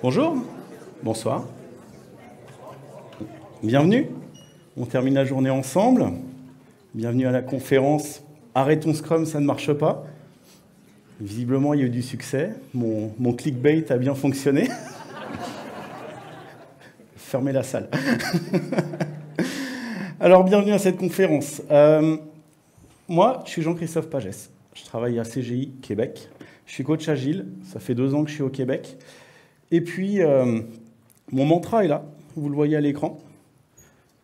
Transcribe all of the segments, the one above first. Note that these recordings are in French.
Bonjour, bonsoir, bienvenue. On termine la journée ensemble. Bienvenue à la conférence « Arrêtons Scrum, ça ne marche pas ». Visiblement, il y a eu du succès. Mon clickbait a bien fonctionné. Fermez la salle. Alors, bienvenue à cette conférence. Moi, je suis Jean-Christophe Pagès. Je travaille à CGI Québec. Je suis coach agile. Ça fait 2 ans que je suis au Québec. Et puis, mon mantra est là. Vous le voyez à l'écran.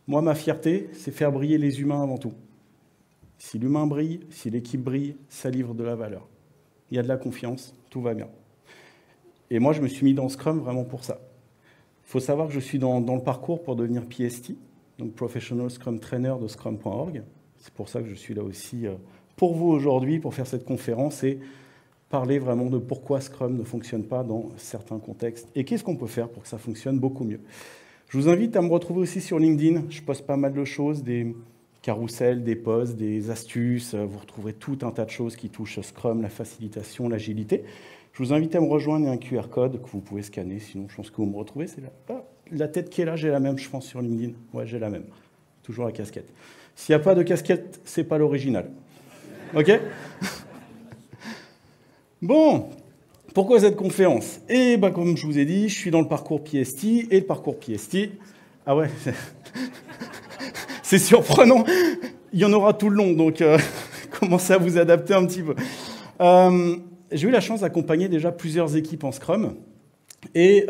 Moi, ma fierté, c'est faire briller les humains avant tout. Si l'humain brille, si l'équipe brille, ça livre de la valeur. Il y a de la confiance, tout va bien. Et moi, je me suis mis dans Scrum vraiment pour ça. Il faut savoir que je suis dans le parcours pour devenir PST, donc Professional Scrum Trainer de Scrum.org. C'est pour ça que je suis là aussi pour vous aujourd'hui, pour faire cette conférence et parler vraiment de pourquoi Scrum ne fonctionne pas dans certains contextes et qu'est-ce qu'on peut faire pour que ça fonctionne beaucoup mieux. Je vous invite à me retrouver aussi sur LinkedIn. Je poste pas mal de choses, des carousels, des posts, des astuces. Vous retrouverez tout un tas de choses qui touchent Scrum, la facilitation, l'agilité. Je vous invite à me rejoindre. Il y a un QR code que vous pouvez scanner. Sinon, je pense que vous me retrouvez. C'est là. Ah, la tête qui est là, j'ai la même, je pense, sur LinkedIn. Ouais, j'ai la même. Toujours la casquette. S'il n'y a pas de casquette, c'est pas l'original. OK? Bon, pourquoi cette conférence? Eh bien, comme je vous ai dit, je suis dans le parcours PST, et le parcours PST... Ah ouais, c'est surprenant. Il y en aura tout le long, donc commencez à vous adapter un petit peu. J'ai eu la chance d'accompagner déjà plusieurs équipes en Scrum, et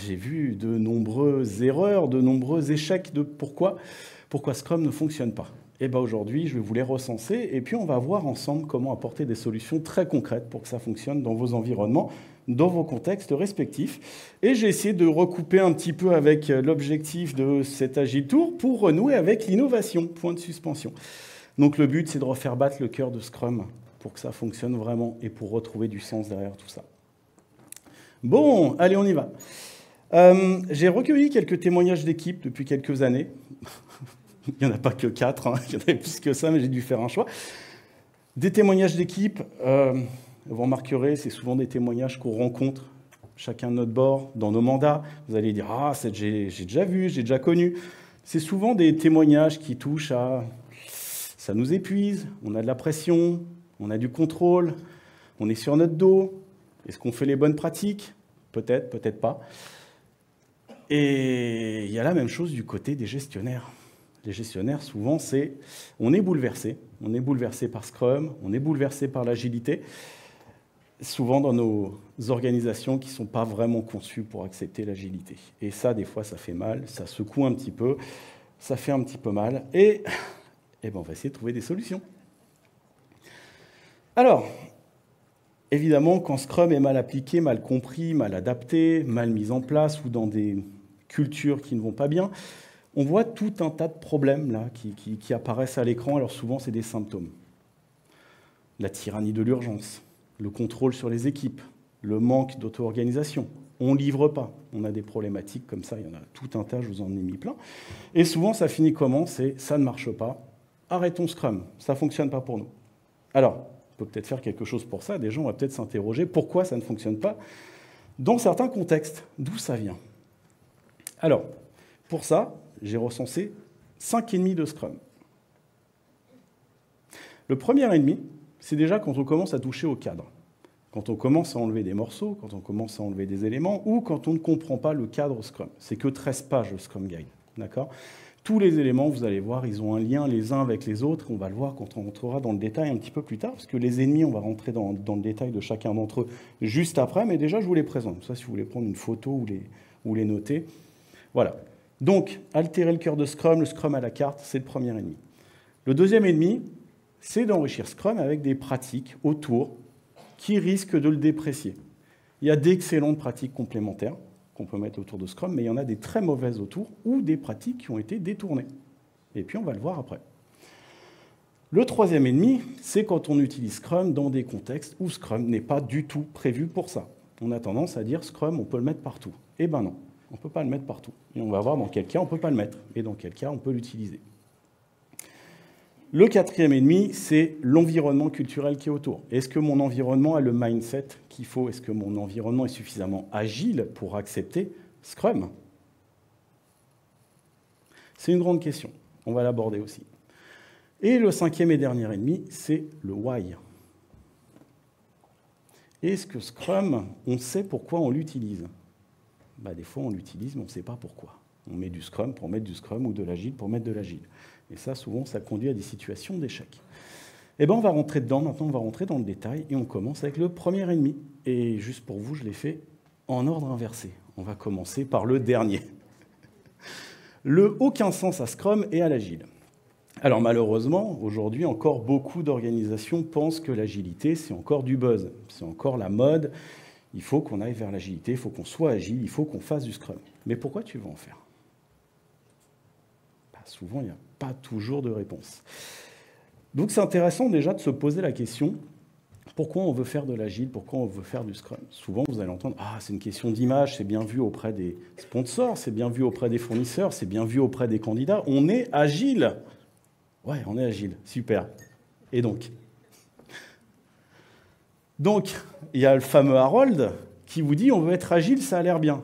j'ai vu de nombreuses erreurs, de nombreux échecs de pourquoi Scrum ne fonctionne pas. Et aujourd'hui, je vais vous les recenser et puis on va voir ensemble comment apporter des solutions très concrètes pour que ça fonctionne dans vos environnements, dans vos contextes respectifs. Et j'ai essayé de recouper un petit peu avec l'objectif de cet Agile Tour pour renouer avec l'innovation, point de suspension. Donc le but, c'est de refaire battre le cœur de Scrum pour que ça fonctionne vraiment et pour retrouver du sens derrière tout ça. Bon, allez, on y va. J'ai recueilli quelques témoignages d'équipes depuis quelques années. Il n'y en a pas que 4, hein. Il y en avait plus que ça, mais j'ai dû faire un choix. Des témoignages d'équipe, vous remarquerez, c'est souvent des témoignages qu'on rencontre chacun de notre bord, dans nos mandats. Vous allez dire « Ah, j'ai déjà vu, j'ai déjà connu ». C'est souvent des témoignages qui touchent à « ça nous épuise, on a de la pression, on a du contrôle, on est sur notre dos, est-ce qu'on fait les bonnes pratiques? Peut-être, peut-être pas ». Et il y a la même chose du côté des gestionnaires. Les gestionnaires, souvent, on est bouleversé par Scrum, on est bouleversé par l'agilité, souvent dans nos organisations qui ne sont pas vraiment conçues pour accepter l'agilité. Et ça, des fois, ça fait mal, ça secoue un petit peu, ça fait un petit peu mal, et on va essayer de trouver des solutions. Alors, évidemment, quand Scrum est mal appliqué, mal compris, mal adapté, mal mis en place, ou dans des cultures qui ne vont pas bien, on voit tout un tas de problèmes là, qui apparaissent à l'écran. Alors souvent, c'est des symptômes. La tyrannie de l'urgence, le contrôle sur les équipes, le manque d'auto-organisation. On ne livre pas. On a des problématiques comme ça. Il y en a tout un tas, je vous en ai mis plein. Et souvent, ça finit comment? C'est « ça ne marche pas. Arrêtons Scrum. Ça ne fonctionne pas pour nous. » Alors, on peut peut-être faire quelque chose pour ça. Des gens vont peut-être s'interroger pourquoi ça ne fonctionne pas dans certains contextes. D'où ça vient? Alors, pour ça, j'ai recensé 5 ennemis de Scrum. Le premier ennemi, c'est déjà quand on commence à toucher au cadre. Quand on commence à enlever des morceaux, quand on commence à enlever des éléments, ou quand on ne comprend pas le cadre Scrum. C'est que 13 pages le Scrum Guide. D'accord ? Tous les éléments, vous allez voir, ils ont un lien les uns avec les autres. On va le voir quand on rentrera dans le détail un petit peu plus tard, parce que les ennemis, on va rentrer dans le détail de chacun d'entre eux juste après, mais déjà, je vous les présente. Ça, si vous voulez prendre une photo ou les noter. Voilà. Donc, altérer le cœur de Scrum, le Scrum à la carte, c'est le premier ennemi. Le deuxième ennemi, c'est d'enrichir Scrum avec des pratiques autour qui risquent de le déprécier. Il y a d'excellentes pratiques complémentaires qu'on peut mettre autour de Scrum, mais il y en a des très mauvaises autour ou des pratiques qui ont été détournées. Et puis, on va le voir après. Le troisième ennemi, c'est quand on utilise Scrum dans des contextes où Scrum n'est pas du tout prévu pour ça. On a tendance à dire Scrum, on peut le mettre partout. Eh ben non. On ne peut pas le mettre partout. Et on va voir dans quel cas on ne peut pas le mettre et dans quel cas on peut l'utiliser. Le quatrième ennemi, c'est l'environnement culturel qui est autour. Est-ce que mon environnement a le mindset qu'il faut? Est-ce que mon environnement est suffisamment agile pour accepter Scrum? C'est une grande question. On va l'aborder aussi. Et le cinquième et dernier ennemi, c'est le why. Est-ce que Scrum, on sait pourquoi on l'utilise? Des fois, on l'utilise, mais on ne sait pas pourquoi. On met du Scrum pour mettre du Scrum ou de l'Agile pour mettre de l'Agile. Et ça, souvent, ça conduit à des situations d'échec. Eh bien, on va rentrer dedans. Maintenant, on va rentrer dans le détail et on commence avec le premier ennemi. Et juste pour vous, je l'ai fait en ordre inversé. On va commencer par le dernier. Le aucun sens à Scrum et à l'Agile. Alors malheureusement, aujourd'hui, encore beaucoup d'organisations pensent que l'agilité, c'est encore du buzz, c'est encore la mode. Il faut qu'on aille vers l'agilité, il faut qu'on soit agile, il faut qu'on fasse du Scrum. Mais pourquoi tu veux en faire? Souvent, il n'y a pas toujours de réponse. Donc c'est intéressant déjà de se poser la question, pourquoi on veut faire de l'agile, pourquoi on veut faire du Scrum? Souvent, vous allez entendre, c'est une question d'image, c'est bien vu auprès des sponsors, c'est bien vu auprès des fournisseurs, c'est bien vu auprès des candidats. On est agile. Ouais, on est agile, super. Et donc, il y a le fameux Harold qui vous dit on veut être agile, ça a l'air bien.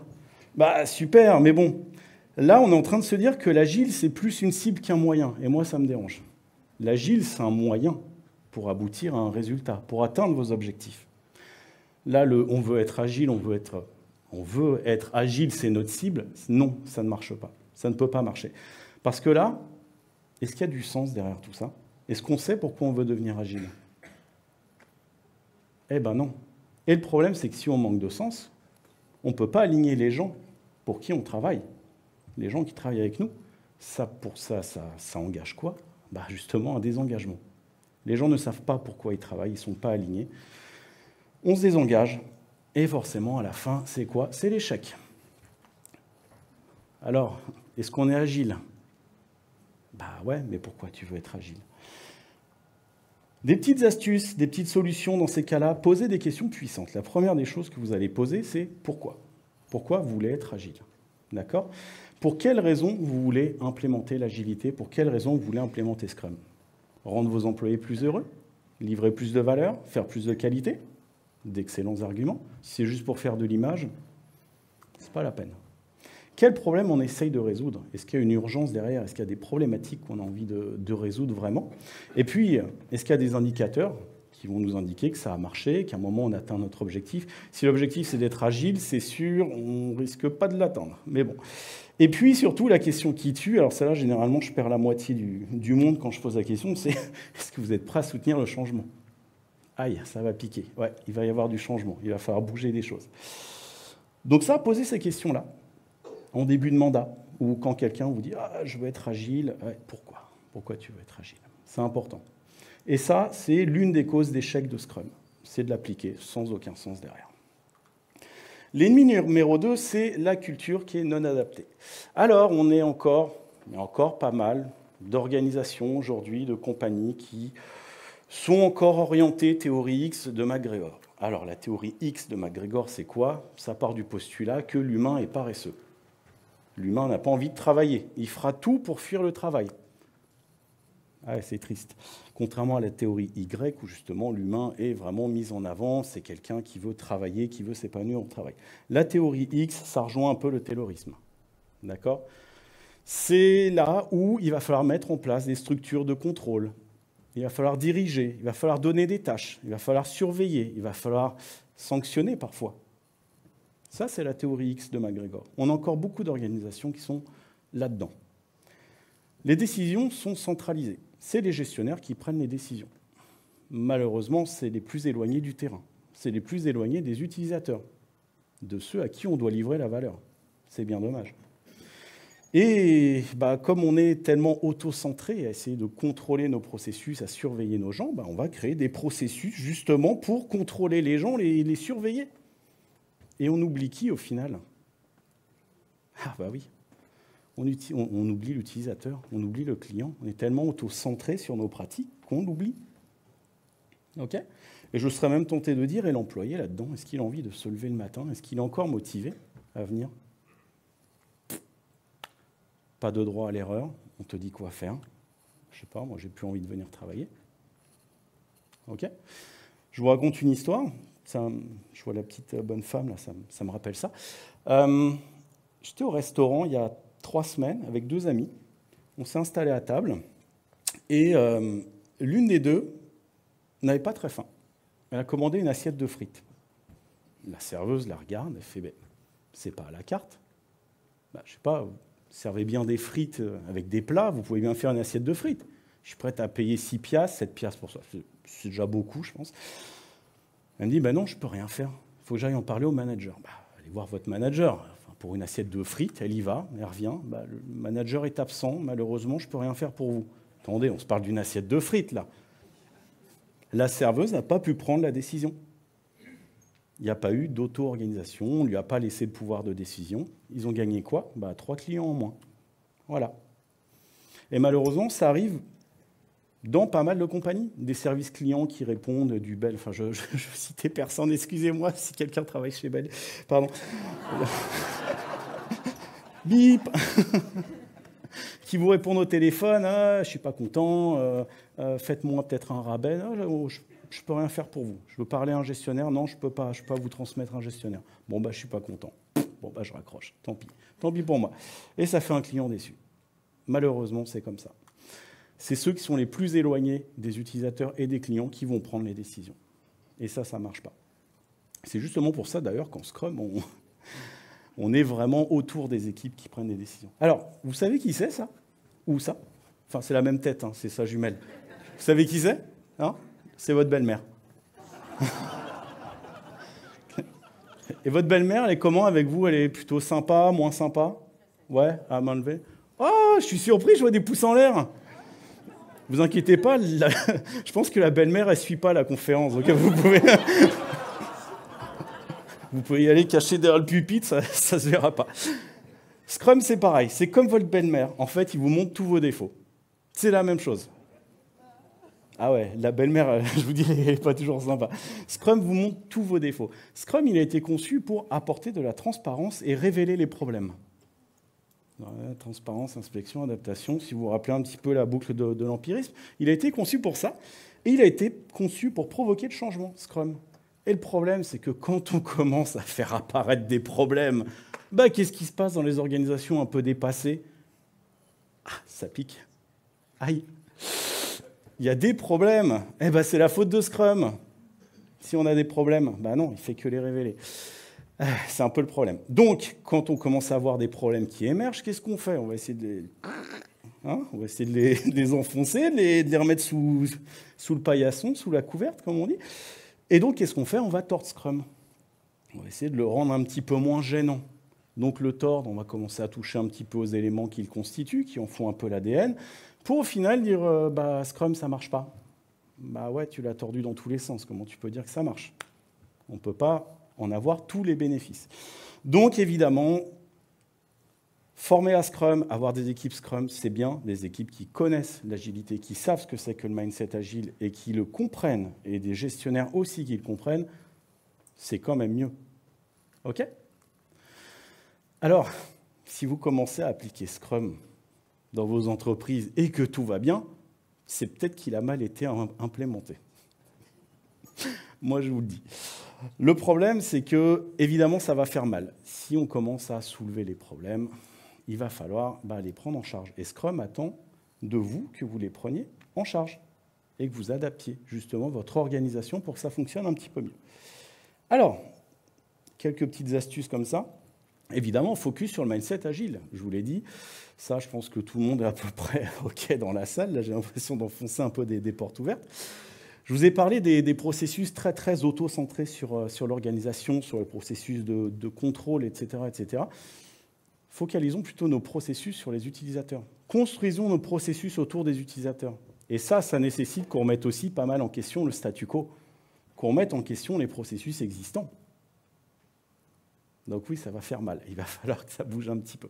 Super, mais bon, là on est en train de se dire que l'agile c'est plus une cible qu'un moyen, et moi ça me dérange. L'agile c'est un moyen pour aboutir à un résultat, pour atteindre vos objectifs. Là, on veut être agile, on veut être agile, c'est notre cible. Non, ça ne marche pas. Ça ne peut pas marcher. Parce que là, est-ce qu'il y a du sens derrière tout ça? Est-ce qu'on sait pourquoi on veut devenir agile? Eh ben non. Et le problème, c'est que si on manque de sens, on ne peut pas aligner les gens pour qui on travaille. Les gens qui travaillent avec nous, ça engage quoi? Justement, un désengagement. Les gens ne savent pas pourquoi ils travaillent, ils ne sont pas alignés. On se désengage, et forcément, à la fin, c'est quoi? C'est l'échec. Alors, est-ce qu'on est agile? Ouais, mais pourquoi tu veux être agile? Des petites astuces, des petites solutions dans ces cas-là, posez des questions puissantes. La première des choses que vous allez poser, c'est pourquoi? Pourquoi vous voulez être agile? D'accord? Pour quelles raisons vous voulez implémenter l'agilité? Pour quelles raisons vous voulez implémenter Scrum? Rendre vos employés plus heureux? Livrer plus de valeur? Faire plus de qualité? D'excellents arguments. Si c'est juste pour faire de l'image, c'est pas la peine. Quel problème on essaye de résoudre? Est-ce qu'il y a une urgence derrière? Est-ce qu'il y a des problématiques qu'on a envie de résoudre vraiment? Et puis, est-ce qu'il y a des indicateurs qui vont nous indiquer que ça a marché, qu'à un moment on atteint notre objectif? Si l'objectif c'est d'être agile, c'est sûr, on ne risque pas de l'atteindre. Mais bon. Et puis surtout, la question qui tue, alors celle-là, généralement, je perds la moitié du monde quand je pose la question, c'est est-ce que vous êtes prêt à soutenir le changement? Aïe, ça va piquer. Ouais, il va y avoir du changement, il va falloir bouger des choses. Donc ça, poser ces questions-là, en début de mandat, ou quand quelqu'un vous dit « je veux être agile », pourquoi? Pourquoi tu veux être agile? C'est important. Et ça, c'est l'une des causes d'échec de Scrum. C'est de l'appliquer sans aucun sens derrière. L'ennemi numéro 2, c'est la culture qui est non adaptée. Alors, il y a encore pas mal d'organisations aujourd'hui, de compagnies qui sont encore orientées théorie X de McGregor. Alors, la théorie X de McGregor, c'est quoi? Ça part du postulat que l'humain est paresseux. L'humain n'a pas envie de travailler. Il fera tout pour fuir le travail. C'est triste. Contrairement à la théorie Y, où justement l'humain est vraiment mis en avant, c'est quelqu'un qui veut travailler, qui veut s'épanouir au travail. La théorie X, ça rejoint un peu le taylorisme. D'accord? C'est là où il va falloir mettre en place des structures de contrôle. Il va falloir diriger, il va falloir donner des tâches, il va falloir surveiller, il va falloir sanctionner parfois. Ça, c'est la théorie X de McGregor. On a encore beaucoup d'organisations qui sont là-dedans. Les décisions sont centralisées. C'est les gestionnaires qui prennent les décisions. Malheureusement, c'est les plus éloignés du terrain. C'est les plus éloignés des utilisateurs, de ceux à qui on doit livrer la valeur. C'est bien dommage. Et comme on est tellement auto-centré à essayer de contrôler nos processus, à surveiller nos gens, on va créer des processus justement pour contrôler les gens, les surveiller. Et on oublie qui au final? Oui. On oublie l'utilisateur, on oublie le client. On est tellement auto-centré sur nos pratiques qu'on l'oublie. OK? Et je serais même tenté de dire, et l'employé là-dedans, est-ce qu'il a envie de se lever le matin? Est-ce qu'il est encore motivé à venir? Pas de droit à l'erreur, on te dit quoi faire. Je sais pas, moi, j'ai plus envie de venir travailler. OK? Je vous raconte une histoire. Ça, je vois la petite bonne femme, là, ça me rappelle ça. J'étais au restaurant il y a 3 semaines avec 2 amis. On s'est installés à table et l'une des deux n'avait pas très faim. Elle a commandé une assiette de frites. La serveuse la regarde, elle fait « c'est pas à la carte. Je sais pas, vous servez bien des frites avec des plats, vous pouvez bien faire une assiette de frites. Je suis prête à payer 6 piastres, 7 piastres pour ça. C'est déjà beaucoup, je pense. » Elle me dit « non, je peux rien faire. Il faut que j'aille en parler au manager. » Allez voir votre manager. Enfin, pour une assiette de frites, elle y va, elle revient. Le manager est absent, malheureusement, je peux rien faire pour vous. Attendez, on se parle d'une assiette de frites, là. La serveuse n'a pas pu prendre la décision. Il n'y a pas eu d'auto-organisation, on ne lui a pas laissé le pouvoir de décision. Ils ont gagné quoi? 3 clients en moins. Voilà. Et malheureusement, ça arrive dans pas mal de compagnies. Des services clients qui répondent du Bell. Enfin, je citais personne, excusez-moi si quelqu'un travaille chez Bell. Pardon. Bip. Qui vous répondent au téléphone, je ne suis pas content, faites-moi peut-être un rabais. Je ne peux rien faire pour vous. Je veux parler à un gestionnaire, non, je ne peux pas vous transmettre un gestionnaire. Bon, je ne suis pas content. Bon, je raccroche, tant pis pour moi. Et ça fait un client déçu. Malheureusement, c'est comme ça. C'est ceux qui sont les plus éloignés des utilisateurs et des clients qui vont prendre les décisions. Et ça ne marche pas. C'est justement pour ça, d'ailleurs, qu'en Scrum, on est vraiment autour des équipes qui prennent des décisions. Alors, vous savez qui c'est, ça? Ou ça? Enfin, c'est la même tête, hein, c'est sa jumelle. Vous savez qui c'est? C'est votre belle-mère. Et votre belle-mère, elle est comment avec vous? Elle est plutôt sympa, moins sympa? Ouais, à main levée. Oh, je suis surpris, je vois des pouces en l'air. Vous inquiétez pas, je pense que la belle-mère, elle ne suit pas la conférence. Donc vous pouvez y aller cacher derrière le pupitre, ça ne se verra pas. Scrum, c'est pareil. C'est comme votre belle-mère. En fait, il vous montre tous vos défauts. C'est la même chose. Ah ouais, la belle-mère, je vous dis, elle n'est pas toujours sympa. Scrum vous montre tous vos défauts. Scrum, il a été conçu pour apporter de la transparence et révéler les problèmes. Transparence, inspection, adaptation. Si vous vous rappelez un petit peu la boucle de l'empirisme, il a été conçu pour ça. Et il a été conçu pour provoquer le changement, Scrum. Et le problème, c'est que quand on commence à faire apparaître des problèmes, qu'est-ce qui se passe dans les organisations un peu dépassées? Ça pique. Aïe. Il y a des problèmes. C'est la faute de Scrum. Si on a des problèmes, non, il fait que les révéler. C'est un peu le problème. Donc, quand on commence à avoir des problèmes qui émergent, qu'est-ce qu'on fait? On va essayer de les enfoncer, de les remettre sous le paillasson, sous la couverte, comme on dit. Et donc, qu'est-ce qu'on fait? On va tordre Scrum. On va essayer de le rendre un petit peu moins gênant. Donc, le tordre, on va commencer à toucher un petit peu aux éléments qui le constituent, qui en font un peu l'ADN, pour au final dire Scrum, ça ne marche pas. Ouais, tu l'as tordu dans tous les sens. Comment tu peux dire que ça marche? On ne peut pas en avoir tous les bénéfices. Donc, évidemment, former à Scrum, avoir des équipes Scrum, c'est bien, des équipes qui connaissent l'agilité, qui savent ce que c'est que le mindset agile et qui le comprennent, et des gestionnaires aussi qui le comprennent, c'est quand même mieux. OK? Alors, si vous commencez à appliquer Scrum dans vos entreprises et que tout va bien, c'est peut-être qu'il a mal été implémenté. Moi, je vous le dis. Le problème, c'est que, évidemment, ça va faire mal. Si on commence à soulever les problèmes, il va falloir les prendre en charge. Et Scrum attend de vous que vous les preniez en charge et que vous adaptiez justement votre organisation pour que ça fonctionne un petit peu mieux. Alors, quelques petites astuces comme ça. Évidemment, focus sur le mindset agile. Je vous l'ai dit, ça, je pense que tout le monde est à peu près OK dans la salle. Là, j'ai l'impression d'enfoncer un peu des portes ouvertes. Je vous ai parlé des processus très, très auto-centrés sur l'organisation, sur le processus de contrôle, etc., etc. Focalisons plutôt nos processus sur les utilisateurs. Construisons nos processus autour des utilisateurs. Et ça nécessite qu'on remette aussi pas mal en question le statu quo, qu'on remette en question les processus existants. Donc oui, ça va faire mal. Il va falloir que ça bouge un petit peu.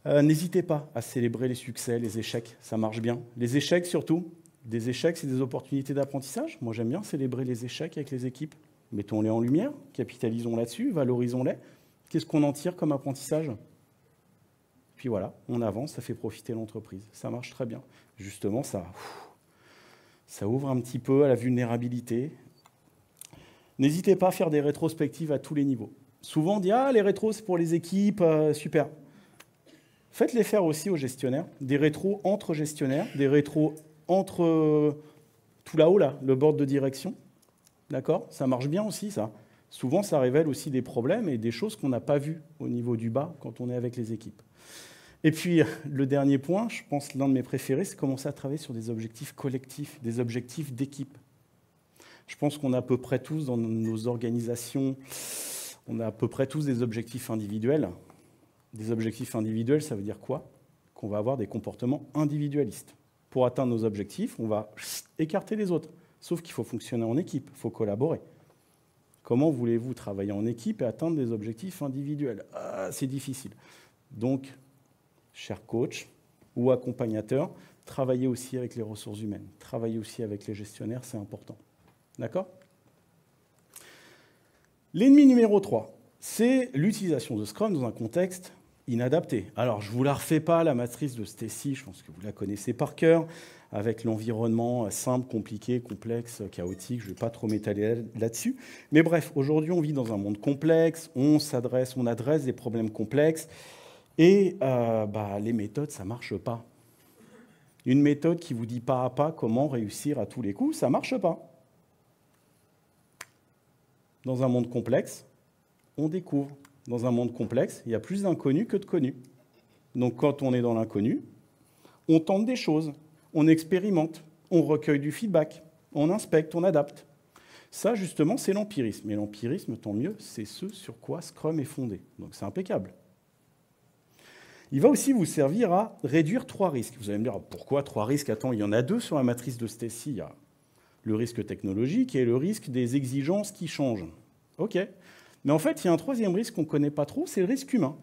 N'hésitez pas à célébrer les succès, les échecs, ça marche bien. Les échecs surtout, des échecs, c'est des opportunités d'apprentissage. Moi, j'aime bien célébrer les échecs avec les équipes. Mettons-les en lumière, capitalisons là-dessus, valorisons-les. Qu'est-ce qu'on en tire comme apprentissage? puis voilà, on avance, ça fait profiter l'entreprise. Ça marche très bien. Justement, ça ouvre un petit peu à la vulnérabilité. N'hésitez pas à faire des rétrospectives à tous les niveaux. Souvent, on dit « Ah, les rétros, c'est pour les équipes, super ». Faites-les faire aussi aux gestionnaires. Des rétros entre gestionnaires, des rétros entre tout là-haut, là, le board de direction. D'accord? Ça marche bien aussi, ça. Souvent, ça révèle aussi des problèmes et des choses qu'on n'a pas vues au niveau du bas quand on est avec les équipes. Et puis, le dernier point, je pense l'un de mes préférés, c'est commencer à travailler sur des objectifs collectifs, des objectifs d'équipe. Je pense qu'on a à peu près tous dans nos organisations, on a à peu près tous des objectifs individuels. Des objectifs individuels, ça veut dire quoi? Qu'on va avoir des comportements individualistes. Pour atteindre nos objectifs, on va écarter les autres. Sauf qu'il faut fonctionner en équipe, il faut collaborer. Comment voulez-vous travailler en équipe et atteindre des objectifs individuels? C'est difficile. Donc, chers coachs ou accompagnateurs, travaillez aussi avec les ressources humaines, travaillez aussi avec les gestionnaires, c'est important. D'accord? L'ennemi numéro 3, c'est l'utilisation de Scrum dans un contexte inadapté. Alors, je ne vous la refais pas, la matrice de Stacy, je pense que vous la connaissez par cœur, avec l'environnement simple, compliqué, complexe, chaotique, je ne vais pas trop m'étaler là-dessus. Mais bref, aujourd'hui, on vit dans un monde complexe, on adresse des problèmes complexes, et les méthodes, ça ne marche pas. Une méthode qui vous dit pas à pas comment réussir à tous les coups, ça ne marche pas. Dans un monde complexe, on découvre. Dans un monde complexe, il y a plus d'inconnus que de connus. Donc quand on est dans l'inconnu, on tente des choses, on expérimente, on recueille du feedback, on inspecte, on adapte. Ça, justement, c'est l'empirisme. Et l'empirisme, tant mieux, c'est ce sur quoi Scrum est fondé. Donc c'est impeccable. Il va aussi vous servir à réduire 3 risques. Vous allez me dire, pourquoi 3 risques? Attends, il y en a 2 sur la matrice de Stacy. Il y a le risque technologique et le risque des exigences qui changent. OK. Mais en fait, il y a un 3e risque qu'on ne connaît pas trop, c'est le risque humain.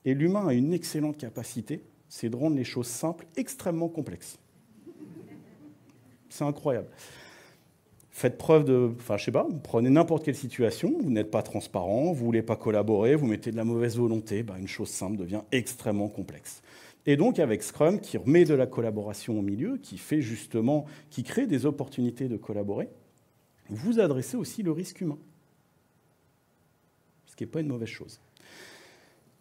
Et l'humain a une excellente capacité, c'est de rendre les choses simples extrêmement complexes. C'est incroyable. Faites preuve de... Enfin, je sais pas, vous prenez n'importe quelle situation, vous n'êtes pas transparent, vous ne voulez pas collaborer, vous mettez de la mauvaise volonté, une chose simple devient extrêmement complexe. Et donc, avec Scrum, qui remet de la collaboration au milieu, qui fait justement, qui crée des opportunités de collaborer, vous adressez aussi le risque humain. Ce qui n'est pas une mauvaise chose.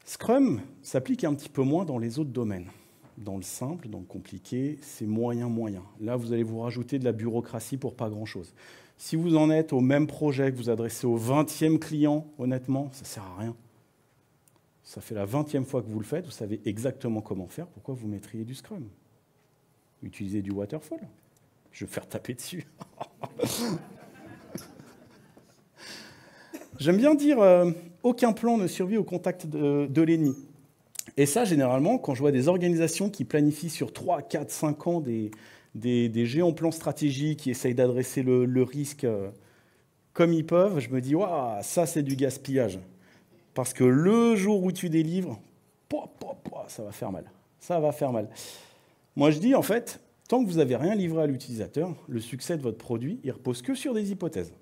Scrum s'applique un petit peu moins dans les autres domaines. Dans le simple, dans le compliqué, c'est moyen. Là, vous allez vous rajouter de la bureaucratie pour pas grand-chose. Si vous en êtes au même projet, que vous adressez au 20e client, honnêtement, ça ne sert à rien. Ça fait la 20e fois que vous le faites, vous savez exactement comment faire, pourquoi vous mettriez du Scrum? Utilisez du Waterfall. Je vais me faire taper dessus. J'aime bien dire aucun plan ne survit au contact de l'ennemi. Et ça, généralement, quand je vois des organisations qui planifient sur 3, 4, 5 ans des géants plans stratégiques qui essayent d'adresser le risque comme ils peuvent, je me dis, waouh, ça c'est du gaspillage. Parce que le jour où tu délivres, ça va faire mal. Ça va faire mal. Moi, je dis, en fait, tant que vous n'avez rien livré à l'utilisateur, le succès de votre produit, il repose que sur des hypothèses.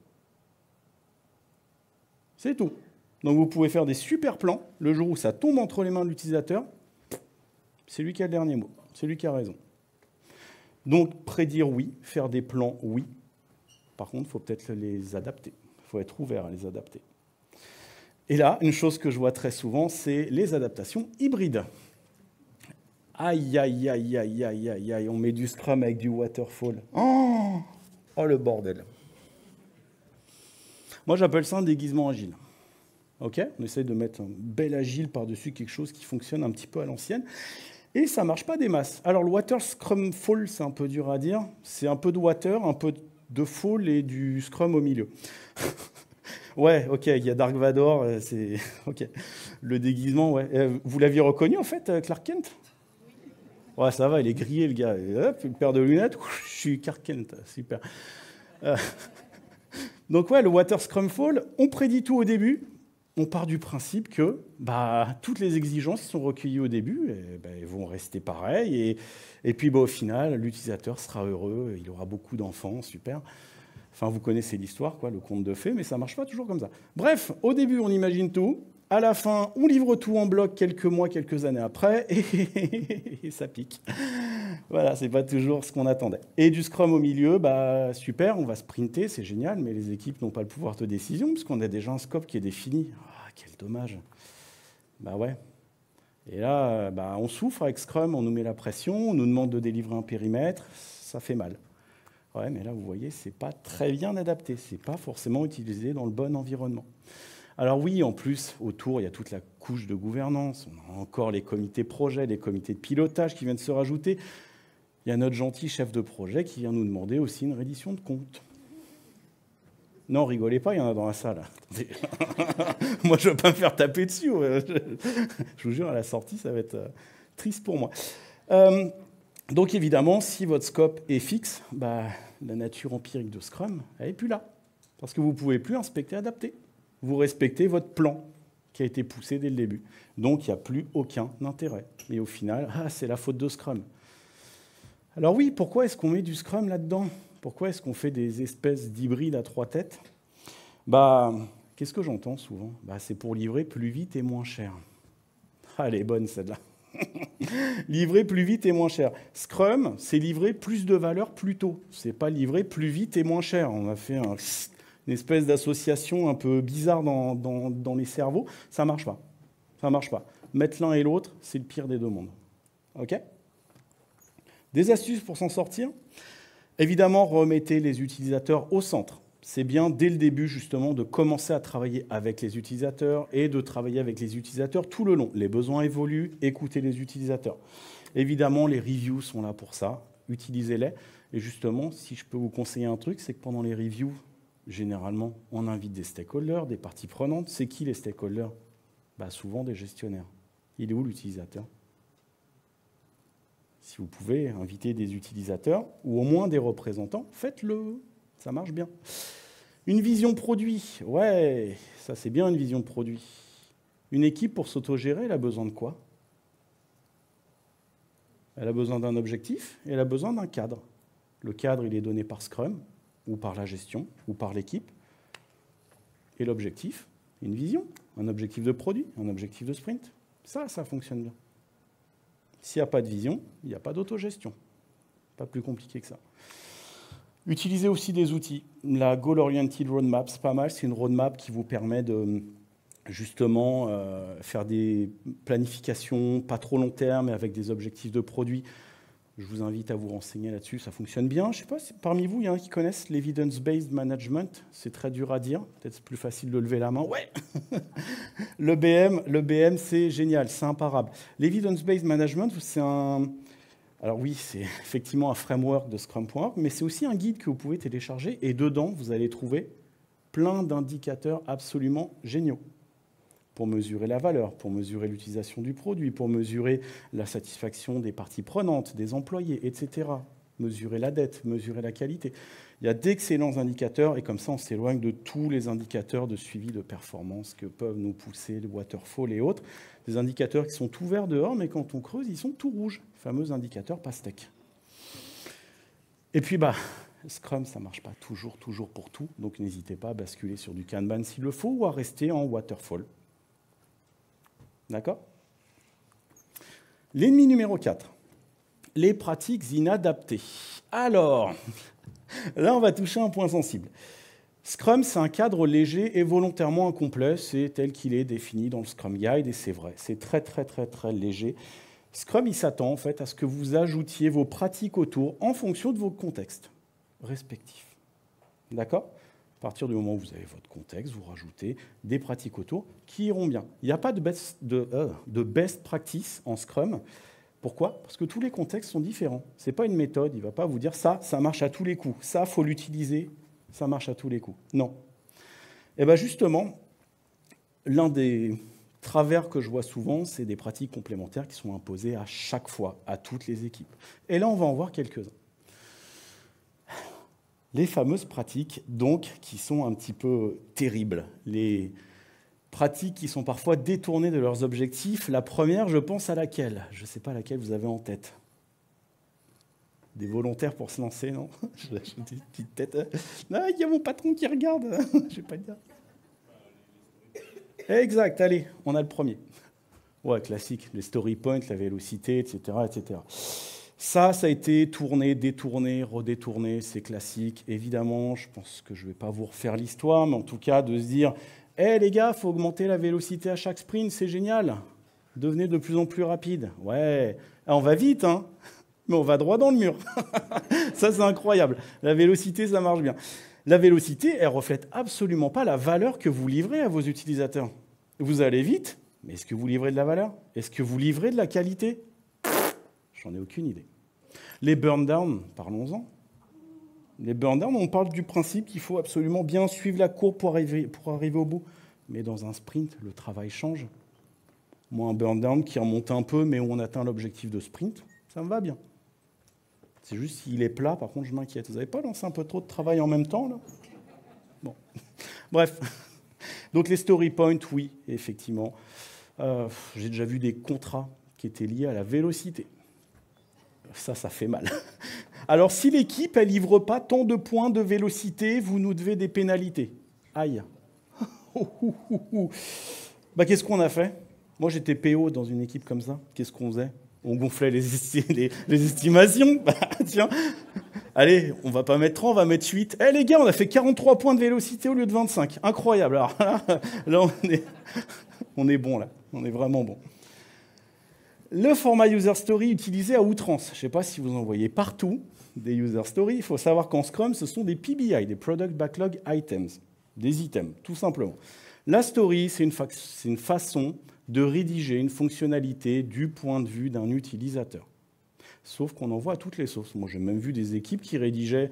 C'est tout. Donc vous pouvez faire des super plans. Le jour où ça tombe entre les mains de l'utilisateur, c'est lui qui a le dernier mot. C'est lui qui a raison. Donc prédire oui, faire des plans oui. Par contre, il faut peut-être les adapter. Il faut être ouvert à les adapter. Et là, une chose que je vois très souvent, c'est les adaptations hybrides. Aïe, aïe, aïe, aïe, aïe, aïe, aïe, on met du Scrum avec du Waterfall. Oh, le bordel. Moi, j'appelle ça un déguisement agile. Ok, on essaye de mettre un bel agile par-dessus quelque chose qui fonctionne un petit peu à l'ancienne. Et ça ne marche pas des masses. Alors, le Water Scrum Fall, c'est un peu dur à dire. C'est un peu de Water, un peu de Fall et du Scrum au milieu. Ouais, ok, il y a Dark Vador, c'est... Ok. Le déguisement, ouais. Vous l'aviez reconnu, en fait, Clark Kent? Ouais, ça va, il est grillé, le gars. Et hop, une paire de lunettes, je suis Clark Kent, super. Donc ouais, le Water Scrum Fall, on prédit tout au début. On part du principe que toutes les exigences qui sont recueillies au début elles vont rester pareilles. Et puis au final, l'utilisateur sera heureux, il aura beaucoup d'enfants, super. Enfin, vous connaissez l'histoire, quoi, le conte de fées, mais ça ne marche pas toujours comme ça. Bref, au début, on imagine tout. À la fin, on livre tout en bloc quelques mois, quelques années après, et ça pique. Voilà, c'est pas toujours ce qu'on attendait. Et du Scrum au milieu, bah super, on va sprinter, c'est génial, mais les équipes n'ont pas le pouvoir de décision, puisqu'on a déjà un scope qui est défini. Ah, quel dommage. Bah ouais. Et là, bah, on souffre avec Scrum, on nous met la pression, on nous demande de délivrer un périmètre, ça fait mal. Ouais, mais là, vous voyez, c'est pas très bien adapté, c'est pas forcément utilisé dans le bon environnement. Alors oui, en plus, autour, il y a toute la couche de gouvernance. On a encore les comités projets, les comités de pilotage qui viennent se rajouter. Il y a notre gentil chef de projet qui vient nous demander aussi une reddition de compte. Non, rigolez pas, il y en a dans la salle. Moi, je ne veux pas me faire taper dessus. Je vous jure, à la sortie, ça va être triste pour moi. Donc évidemment, si votre scope est fixe, bah, la nature empirique de Scrum, elle n'est plus là. Parce que vous ne pouvez plus inspecter et adapter. Vous respectez votre plan qui a été poussé dès le début. Donc, il n'y a plus aucun intérêt. Et au final, c'est la faute de Scrum. Alors oui, pourquoi est-ce qu'on met du Scrum là-dedans? Pourquoi est-ce qu'on fait des espèces d'hybrides à 3 têtes? Bah, qu'est-ce que j'entends souvent? Bah, c'est pour livrer plus vite et moins cher. Ah, elle est bonne celle-là. Livrer plus vite et moins cher. Scrum, c'est livrer plus de valeur plus tôt. C'est pas livrer plus vite et moins cher. On a fait une espèce d'association un peu bizarre dans les cerveaux. Ça marche pas. Ça marche pas. Mettre l'un et l'autre, c'est le pire des deux mondes. OK? Des astuces pour s'en sortir? Évidemment, remettez les utilisateurs au centre. C'est bien dès le début justement de commencer à travailler avec les utilisateurs et de travailler avec les utilisateurs tout le long. Les besoins évoluent, écoutez les utilisateurs. Évidemment, les reviews sont là pour ça, utilisez-les. Et justement, si je peux vous conseiller un truc, c'est que pendant les reviews, généralement, on invite des stakeholders, des parties prenantes. C'est qui les stakeholders? Bah, souvent des gestionnaires. Il est où l'utilisateur? Si vous pouvez inviter des utilisateurs ou au moins des représentants, faites-le. Ça marche bien. Une vision produit. Ouais, ça c'est bien une vision produit. Une équipe pour s'autogérer, elle a besoin de quoi? Elle a besoin d'un objectif et elle a besoin d'un cadre. Le cadre, il est donné par Scrum ou par la gestion ou par l'équipe. Et l'objectif, une vision, un objectif de produit, un objectif de sprint. Ça fonctionne bien. S'il n'y a pas de vision, il n'y a pas d'autogestion. Pas plus compliqué que ça. Utilisez aussi des outils. La Goal Oriented Roadmap, c'est pas mal. C'est une roadmap qui vous permet de justement faire des planifications pas trop long terme, mais avec des objectifs de produit. Je vous invite à vous renseigner là-dessus, ça fonctionne bien. Je ne sais pas si parmi vous, il y en a qui connaissent l'Evidence-Based Management. C'est très dur à dire, peut-être c'est plus facile de lever la main. Ouais. Le BM, c'est génial, c'est imparable. L'Evidence-Based Management, c'est un... Alors oui, c'est effectivement un framework de Scrum.org, mais c'est aussi un guide que vous pouvez télécharger, et dedans, vous allez trouver plein d'indicateurs absolument géniaux pour mesurer la valeur, pour mesurer l'utilisation du produit, pour mesurer la satisfaction des parties prenantes, des employés, etc. Mesurer la dette, mesurer la qualité. Il y a d'excellents indicateurs, et comme ça, on s'éloigne de tous les indicateurs de suivi de performance que peuvent nous pousser les waterfall et autres. Des indicateurs qui sont tout verts dehors, mais quand on creuse, ils sont tout rouges. Fameux indicateurs pastèques. Et puis, Scrum, ça ne marche pas toujours pour tout, donc n'hésitez pas à basculer sur du Kanban s'il le faut, ou à rester en waterfall. D'accord? L'ennemi numéro 4, les pratiques inadaptées. Alors, là, on va toucher un point sensible. Scrum, c'est un cadre léger et volontairement incomplet. C'est tel qu'il est défini dans le Scrum Guide, et c'est vrai. C'est très léger. Scrum, il s'attend en fait à ce que vous ajoutiez vos pratiques autour en fonction de vos contextes respectifs. D'accord? À partir du moment où vous avez votre contexte, vous rajoutez des pratiques autour qui iront bien. Il n'y a pas de best practice en Scrum. Pourquoi? Parce que tous les contextes sont différents. Ce n'est pas une méthode. Il ne va pas vous dire ça marche à tous les coups. Ça, il faut l'utiliser, ça marche à tous les coups. Non. Et bien justement, l'un des travers que je vois souvent, c'est des pratiques complémentaires qui sont imposées à chaque fois, à toutes les équipes. Et là, on va en voir quelques-uns. Les fameuses pratiques, donc, qui sont un petit peu terribles. Les pratiques qui sont parfois détournées de leurs objectifs. La première, je pense à laquelle? Je ne sais pas laquelle vous avez en tête. Des volontaires pour se lancer, non? J'ai une petite tête. Non, il y a mon patron qui regarde. Je ne vais pas le dire. Exact, allez, on a le premier. Ouais, classique, les story points, la vélocité, etc., etc. Ça a été tourné, détourné, redétourné, c'est classique. Évidemment, je pense que je ne vais pas vous refaire l'histoire, mais en tout cas, de se dire « Eh les gars, il faut augmenter la vélocité à chaque sprint, c'est génial. Devenez de plus en plus rapide. » Ouais, on va vite, hein, mais on va droit dans le mur. Ça, c'est incroyable. La vélocité, ça marche bien. La vélocité, elle ne reflète absolument pas la valeur que vous livrez à vos utilisateurs. Vous allez vite, mais est-ce que vous livrez de la valeur? Est-ce que vous livrez de la qualité? J'en ai aucune idée. Les burn-down, parlons-en. Les burn-down, on parle du principe qu'il faut absolument bien suivre la courbe pour arriver au bout. Mais dans un sprint, le travail change. Moi, un burn-down qui remonte un peu, mais où on atteint l'objectif de sprint, ça me va bien. C'est juste s'il est plat, par contre, je m'inquiète. Vous n'avez pas lancé un peu trop de travail en même temps, là? Bon. Bref. Donc les story points, oui, effectivement. J'ai déjà vu des contrats qui étaient liés à la vélocité. Ça fait mal. Alors, si l'équipe, elle livre pas tant de points de vélocité, vous nous devez des pénalités. Aïe. Bah, qu'est-ce qu'on a fait? Moi, j'étais PO dans une équipe comme ça. Qu'est-ce qu'on faisait? On gonflait les estimations. Bah, tiens, allez, on va pas mettre 30, on va mettre 8. Eh les gars, on a fait 43 points de vélocité au lieu de 25. Incroyable. Alors là on est bon, là. On est vraiment bon. Le format user story utilisé à outrance. Je ne sais pas si vous en voyez partout des user stories. Il faut savoir qu'en Scrum, ce sont des PBI, des Product Backlog Items, des items, tout simplement. La story, c'est une façon de rédiger une fonctionnalité du point de vue d'un utilisateur. Sauf qu'on en voit à toutes les sauces. Moi, j'ai même vu des équipes qui rédigeaient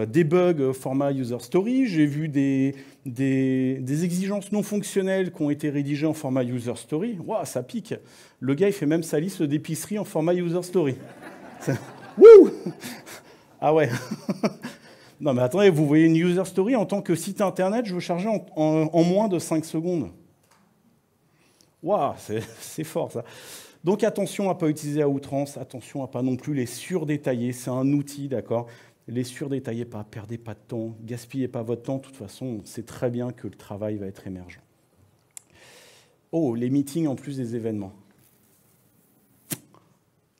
des bugs format user story. J'ai vu des exigences non fonctionnelles qui ont été rédigées en format user story. Waouh, ça pique. Le gars, il fait même sa liste d'épicerie en format user story. Wouh! Ah ouais. Non, mais attendez, vous voyez une user story en tant que site internet, je veux charger en moins de 5 secondes. Waouh, c'est fort ça. Donc attention à ne pas utiliser à outrance, attention à ne pas non plus les surdétailler. C'est un outil, d'accord? Les surdétaillez pas, perdez pas de temps, gaspillez pas votre temps. De toute façon, on sait très bien que le travail va être émergent. Oh, les meetings en plus des événements.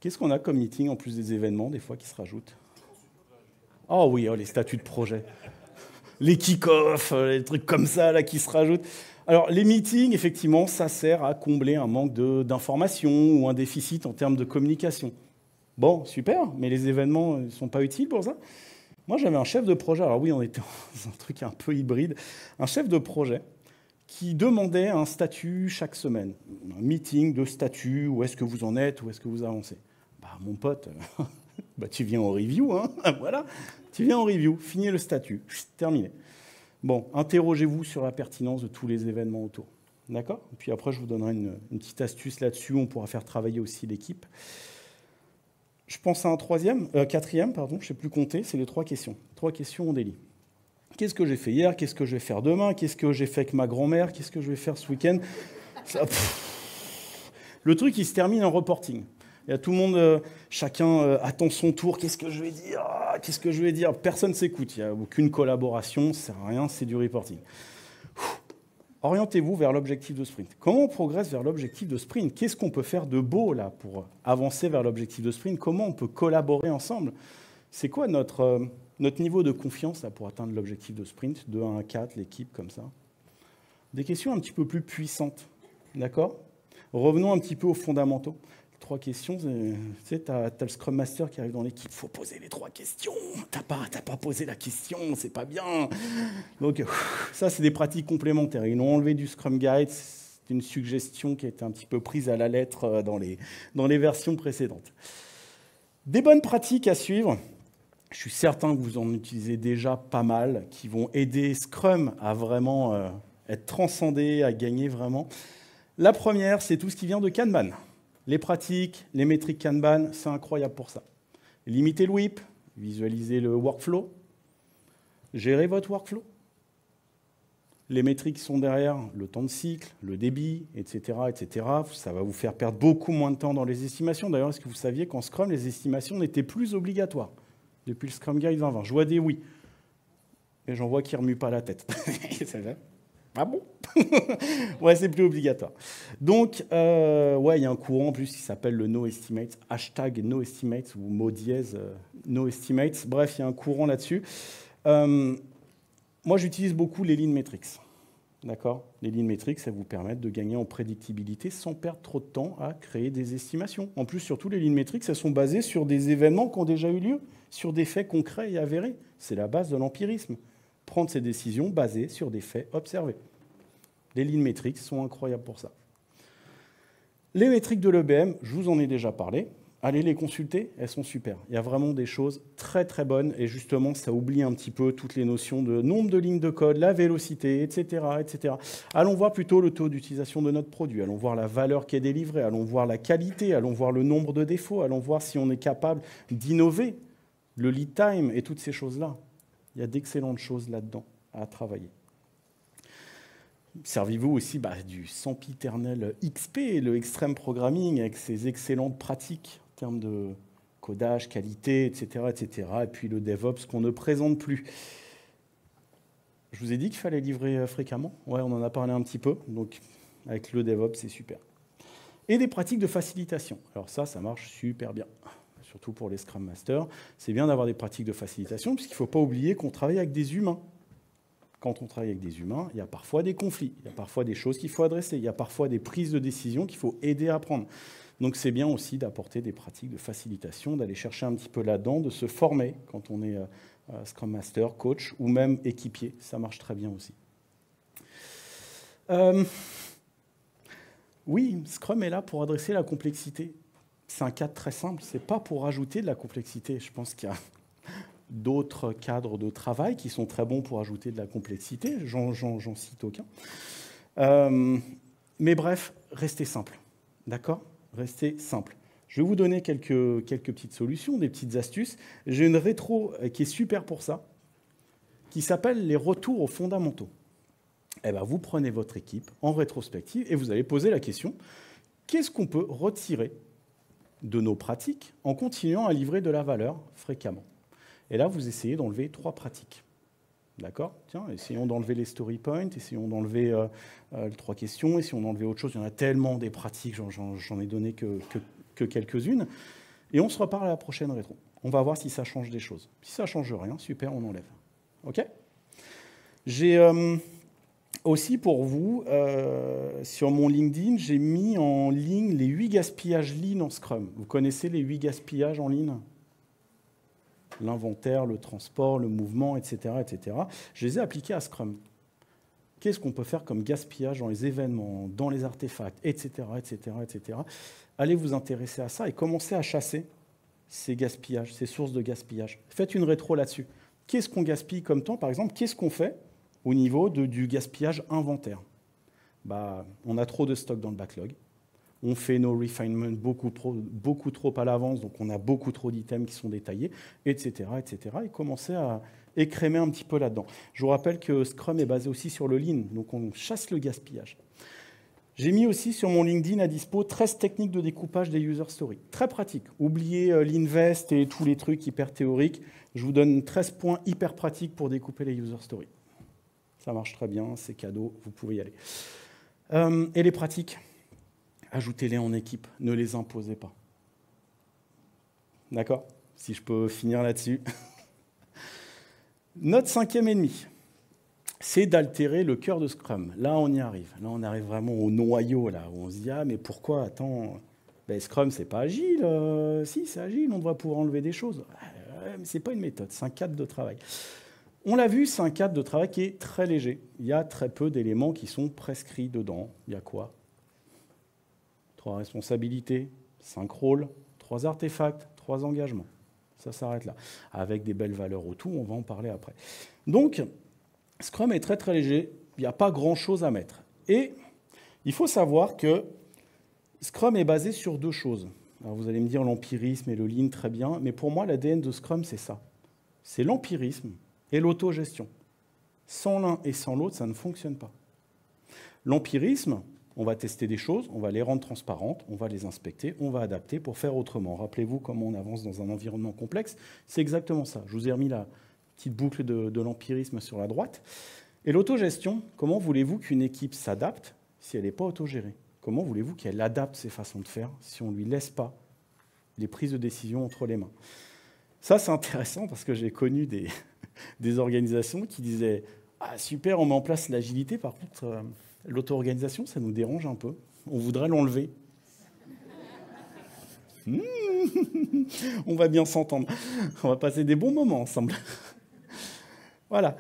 Qu'est-ce qu'on a comme meeting en plus des événements, des fois, qui se rajoutent? Oh oui, oh, les statuts de projet. Les kick-offs, les trucs comme ça là, qui se rajoutent. Alors, les meetings, effectivement, ça sert à combler un manque d'information ou un déficit en termes de communication. Bon, super, mais les événements ne sont pas utiles pour ça. Moi, j'avais un chef de projet, alors oui, on était dans un truc un peu hybride, un chef de projet qui demandait un statut chaque semaine, un meeting de statut, où est-ce que vous en êtes, où est-ce que vous avancez. Bah, mon pote, bah, tu viens en review, hein, voilà, tu viens en review, finis le statut, terminé. Bon, interrogez-vous sur la pertinence de tous les événements autour. D'accord? Puis après, je vous donnerai une petite astuce là-dessus, on pourra faire travailler aussi l'équipe. Je pense à un quatrième, je ne sais plus compter, c'est les 3 questions. 3 questions en délit. Qu'est-ce que j'ai fait hier? Qu'est-ce que je vais faire demain? Qu'est-ce que j'ai fait avec ma grand-mère? Qu'est-ce que je vais faire ce week-end? Le truc, il se termine en reporting. Il y a tout le monde, chacun attend son tour. Qu'est-ce que je vais dire? Qu'est-ce que je vais dire? Personne ne s'écoute. Il n'y a aucune collaboration, ça ne sert à rien, c'est du reporting. Orientez-vous vers l'objectif de sprint. Comment on progresse vers l'objectif de sprint? Qu'est-ce qu'on peut faire de beau là pour avancer vers l'objectif de sprint? Comment on peut collaborer ensemble? C'est quoi notre niveau de confiance là, pour atteindre l'objectif de sprint? 2 à 1, 4, l'équipe, comme ça. Des questions un petit peu plus puissantes. D'accord? Revenons un petit peu aux fondamentaux. 3 questions, tu sais, t'as le Scrum Master qui arrive dans l'équipe, il faut poser les 3 questions, t'as pas posé la question, c'est pas bien. Donc ça, c'est des pratiques complémentaires. Ils l'ont enlevé du Scrum Guide, c'est une suggestion qui a été un petit peu prise à la lettre dans les versions précédentes. Des bonnes pratiques à suivre, je suis certain que vous en utilisez déjà pas mal, qui vont aider Scrum à vraiment être transcendé, à gagner vraiment. La première, c'est tout ce qui vient de Kanban. Les pratiques, les métriques Kanban, c'est incroyable pour ça. Limitez le WIP, visualisez le workflow, gérez votre workflow. Les métriques sont derrière, le temps de cycle, le débit, etc., etc. Ça va vous faire perdre beaucoup moins de temps dans les estimations. D'ailleurs, est-ce que vous saviez qu'en Scrum, les estimations n'étaient plus obligatoires depuis le Scrum Guide 2020? Je vois des oui. Et j'en vois qui ne remuent pas la tête. Ah bon? Ouais, c'est plus obligatoire. Donc, ouais, il y a un courant en plus qui s'appelle le NoEstimate, hashtag NoEstimate ou mot dièse NoEstimate. Bref, il y a un courant là-dessus. Moi, j'utilise beaucoup les lean metrics. D'accord? Les lean metrics, ça vous permet de gagner en prédictibilité sans perdre trop de temps à créer des estimations. En plus, surtout, les lean metrics, elles sont basées sur des événements qui ont déjà eu lieu, sur des faits concrets et avérés. C'est la base de l'empirisme. Prendre ces décisions basées sur des faits observés. Les lean metrics sont incroyables pour ça. Les métriques de l'EBM, je vous en ai déjà parlé. Allez les consulter, elles sont super. Il y a vraiment des choses très très bonnes et justement, ça oublie un petit peu toutes les notions de nombre de lignes de code, la vélocité, etc., etc. Allons voir plutôt le taux d'utilisation de notre produit, allons voir la valeur qui est délivrée, allons voir la qualité, allons voir le nombre de défauts, allons voir si on est capable d'innover, le lead time et toutes ces choses-là. Il y a d'excellentes choses là-dedans à travailler. Servez-vous aussi du sempiternel XP, le Extreme Programming, avec ses excellentes pratiques en termes de codage, qualité, etc., etc. Et puis le DevOps qu'on ne présente plus. Je vous ai dit qu'il fallait livrer fréquemment. Ouais, on en a parlé un petit peu. Donc, avec le DevOps, c'est super. Et des pratiques de facilitation. Alors ça marche super bien. Surtout pour les Scrum Masters. C'est bien d'avoir des pratiques de facilitation, puisqu'il ne faut pas oublier qu'on travaille avec des humains. Quand on travaille avec des humains, il y a parfois des conflits, il y a parfois des choses qu'il faut adresser, il y a parfois des prises de décision qu'il faut aider à prendre. Donc c'est bien aussi d'apporter des pratiques de facilitation, d'aller chercher un petit peu là-dedans, de se former quand on est Scrum Master, coach ou même équipier. Ça marche très bien aussi. Oui, Scrum est là pour adresser la complexité. C'est un cadre très simple, ce n'est pas pour rajouter de la complexité. Je pense qu'il y a d'autres cadres de travail qui sont très bons pour ajouter de la complexité, j'en cite aucun. Mais bref, restez simple, d'accord? Restez simple. Je vais vous donner quelques petites solutions, des petites astuces. J'ai une rétro qui est super pour ça, qui s'appelle les retours aux fondamentaux. Eh ben, vous prenez votre équipe en rétrospective et vous allez poser la question, qu'est-ce qu'on peut retirer de nos pratiques en continuant à livrer de la valeur fréquemment? Et là, vous essayez d'enlever 3 pratiques. D'accord? Tiens, essayons d'enlever les story points, essayons d'enlever les 3 questions, essayons d'enlever autre chose. Il y en a tellement des pratiques, j'en ai donné que quelques-unes. Et on se reparle à la prochaine rétro. On va voir si ça change des choses. Si ça ne change rien, super, on enlève. OK? J'ai aussi pour vous, sur mon LinkedIn, j'ai mis en ligne les 8 gaspillages Lean en Scrum. Vous connaissez les 8 gaspillages en Lean? L'inventaire, le transport, le mouvement, etc., etc. Je les ai appliqués à Scrum. Qu'est-ce qu'on peut faire comme gaspillage dans les événements, dans les artefacts, etc., etc., etc. Allez vous intéresser à ça et commencez à chasser ces gaspillages, ces sources de gaspillage. Faites une rétro là-dessus. Qu'est-ce qu'on gaspille comme temps, par exemple? Qu'est-ce qu'on fait au niveau du gaspillage inventaire? On a trop de stock dans le backlog. On fait nos refinements beaucoup trop à l'avance, donc on a beaucoup trop d'items qui sont détaillés, etc., etc. Et commencer à écrémer un petit peu là-dedans. Je vous rappelle que Scrum est basé aussi sur le Lean, donc on chasse le gaspillage. J'ai mis aussi sur mon LinkedIn à dispo 13 techniques de découpage des user stories. Très pratique. Oubliez l'Invest et tous les trucs hyper théoriques. Je vous donne 13 points hyper pratiques pour découper les user stories. Ça marche très bien, c'est cadeau, vous pouvez y aller. Et les pratiques, ajoutez-les en équipe, ne les imposez pas. D'accord? Si je peux finir là-dessus. Notre 5e ennemi, c'est d'altérer le cœur de Scrum. Là, on y arrive. Là, on arrive vraiment au noyau, là, où on se dit « Ah, mais pourquoi? Attends, Scrum, c'est pas agile. Si, c'est agile, on doit pouvoir enlever des choses. Mais c'est pas une méthode, c'est un cadre de travail. » On l'a vu, c'est un cadre de travail qui est très léger. Il y a très peu d'éléments qui sont prescrits dedans. Il y a quoi? 3 responsabilités, 5 rôles, 3 artefacts, 3 engagements. Ça s'arrête là. Avec des belles valeurs autour, on va en parler après. Donc, Scrum est très très léger, il n'y a pas grand-chose à mettre. Et il faut savoir que Scrum est basé sur 2 choses. Alors vous allez me dire l'empirisme et le Lean, très bien, mais pour moi, l'ADN de Scrum, c'est ça. C'est l'empirisme et l'autogestion. Sans l'un et sans l'autre, ça ne fonctionne pas. L'empirisme, on va tester des choses, on va les rendre transparentes, on va les inspecter, on va adapter pour faire autrement. Rappelez-vous comment on avance dans un environnement complexe, c'est exactement ça. Je vous ai remis la petite boucle de l'empirisme sur la droite. Et l'autogestion, comment voulez-vous qu'une équipe s'adapte si elle n'est pas autogérée? Comment voulez-vous qu'elle adapte ses façons de faire si on ne lui laisse pas les prises de décision entre les mains? Ça, c'est intéressant parce que j'ai connu des organisations qui disaient « Ah, super, on met en place l'agilité, par contre, l'auto-organisation, ça nous dérange un peu. On voudrait l'enlever. » On va bien s'entendre. On va passer des bons moments ensemble. Voilà.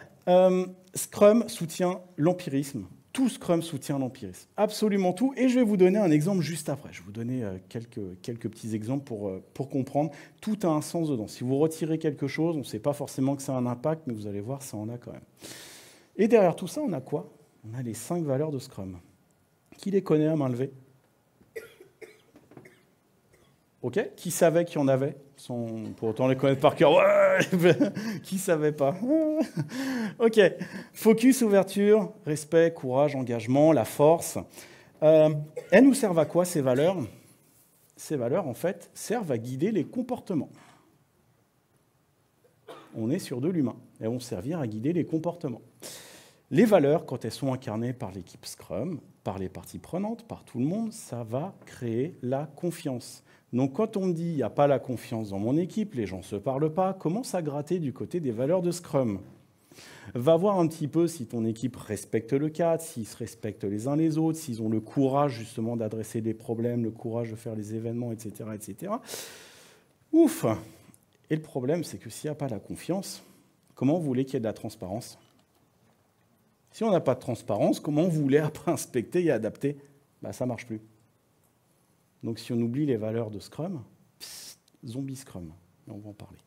Scrum soutient l'empirisme. Tout Scrum soutient l'empirisme. Absolument tout. Et je vais vous donner un exemple juste après. Je vais vous donner quelques petits exemples pour comprendre. Tout a un sens dedans. Si vous retirez quelque chose, on ne sait pas forcément que ça a un impact, mais vous allez voir, ça en a quand même. Et derrière tout ça, on a quoi? On a les 5 valeurs de Scrum. Qui les connaît à main levée? Ok? Qui savait qu'il y en avait? Sans pour autant les connaître par cœur. Ouais. Qui savait pas? Ok. Focus, ouverture, respect, courage, engagement, la force. Elles nous servent à quoi, ces valeurs? Ces valeurs, en fait, servent à guider les comportements. On est sur de l'humain. Elles vont servir à guider les comportements. Les valeurs, quand elles sont incarnées par l'équipe Scrum, par les parties prenantes, par tout le monde, ça va créer la confiance. Donc quand on me dit « il n'y a pas la confiance dans mon équipe, les gens ne se parlent pas », commence à gratter du côté des valeurs de Scrum. Va voir un petit peu si ton équipe respecte le cadre, s'ils se respectent les uns les autres, s'ils ont le courage justement d'adresser des problèmes, le courage de faire les événements, etc. etc. Ouf! Et le problème, c'est que s'il n'y a pas la confiance, comment vous voulez qu'il y ait de la transparence? Si on n'a pas de transparence, comment vous voulez après inspecter et adapter? Ça ne marche plus. Donc si on oublie les valeurs de Scrum, zombie Scrum, on va en parler.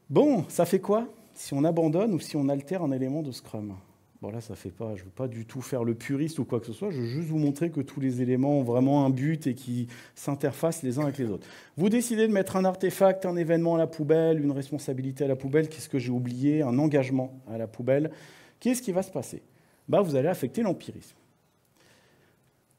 Bon, ça fait quoi si on abandonne ou si on altère un élément de Scrum? Bon là, ça fait pas, je ne veux pas du tout faire le puriste ou quoi que ce soit, je veux juste vous montrer que tous les éléments ont vraiment un but et qui s'interfacent les uns avec les autres. Vous décidez de mettre un artefact, un événement à la poubelle, une responsabilité à la poubelle, qu'est-ce que j'ai oublié, un engagement à la poubelle, qu'est-ce qui va se passer? Vous allez affecter l'empirisme.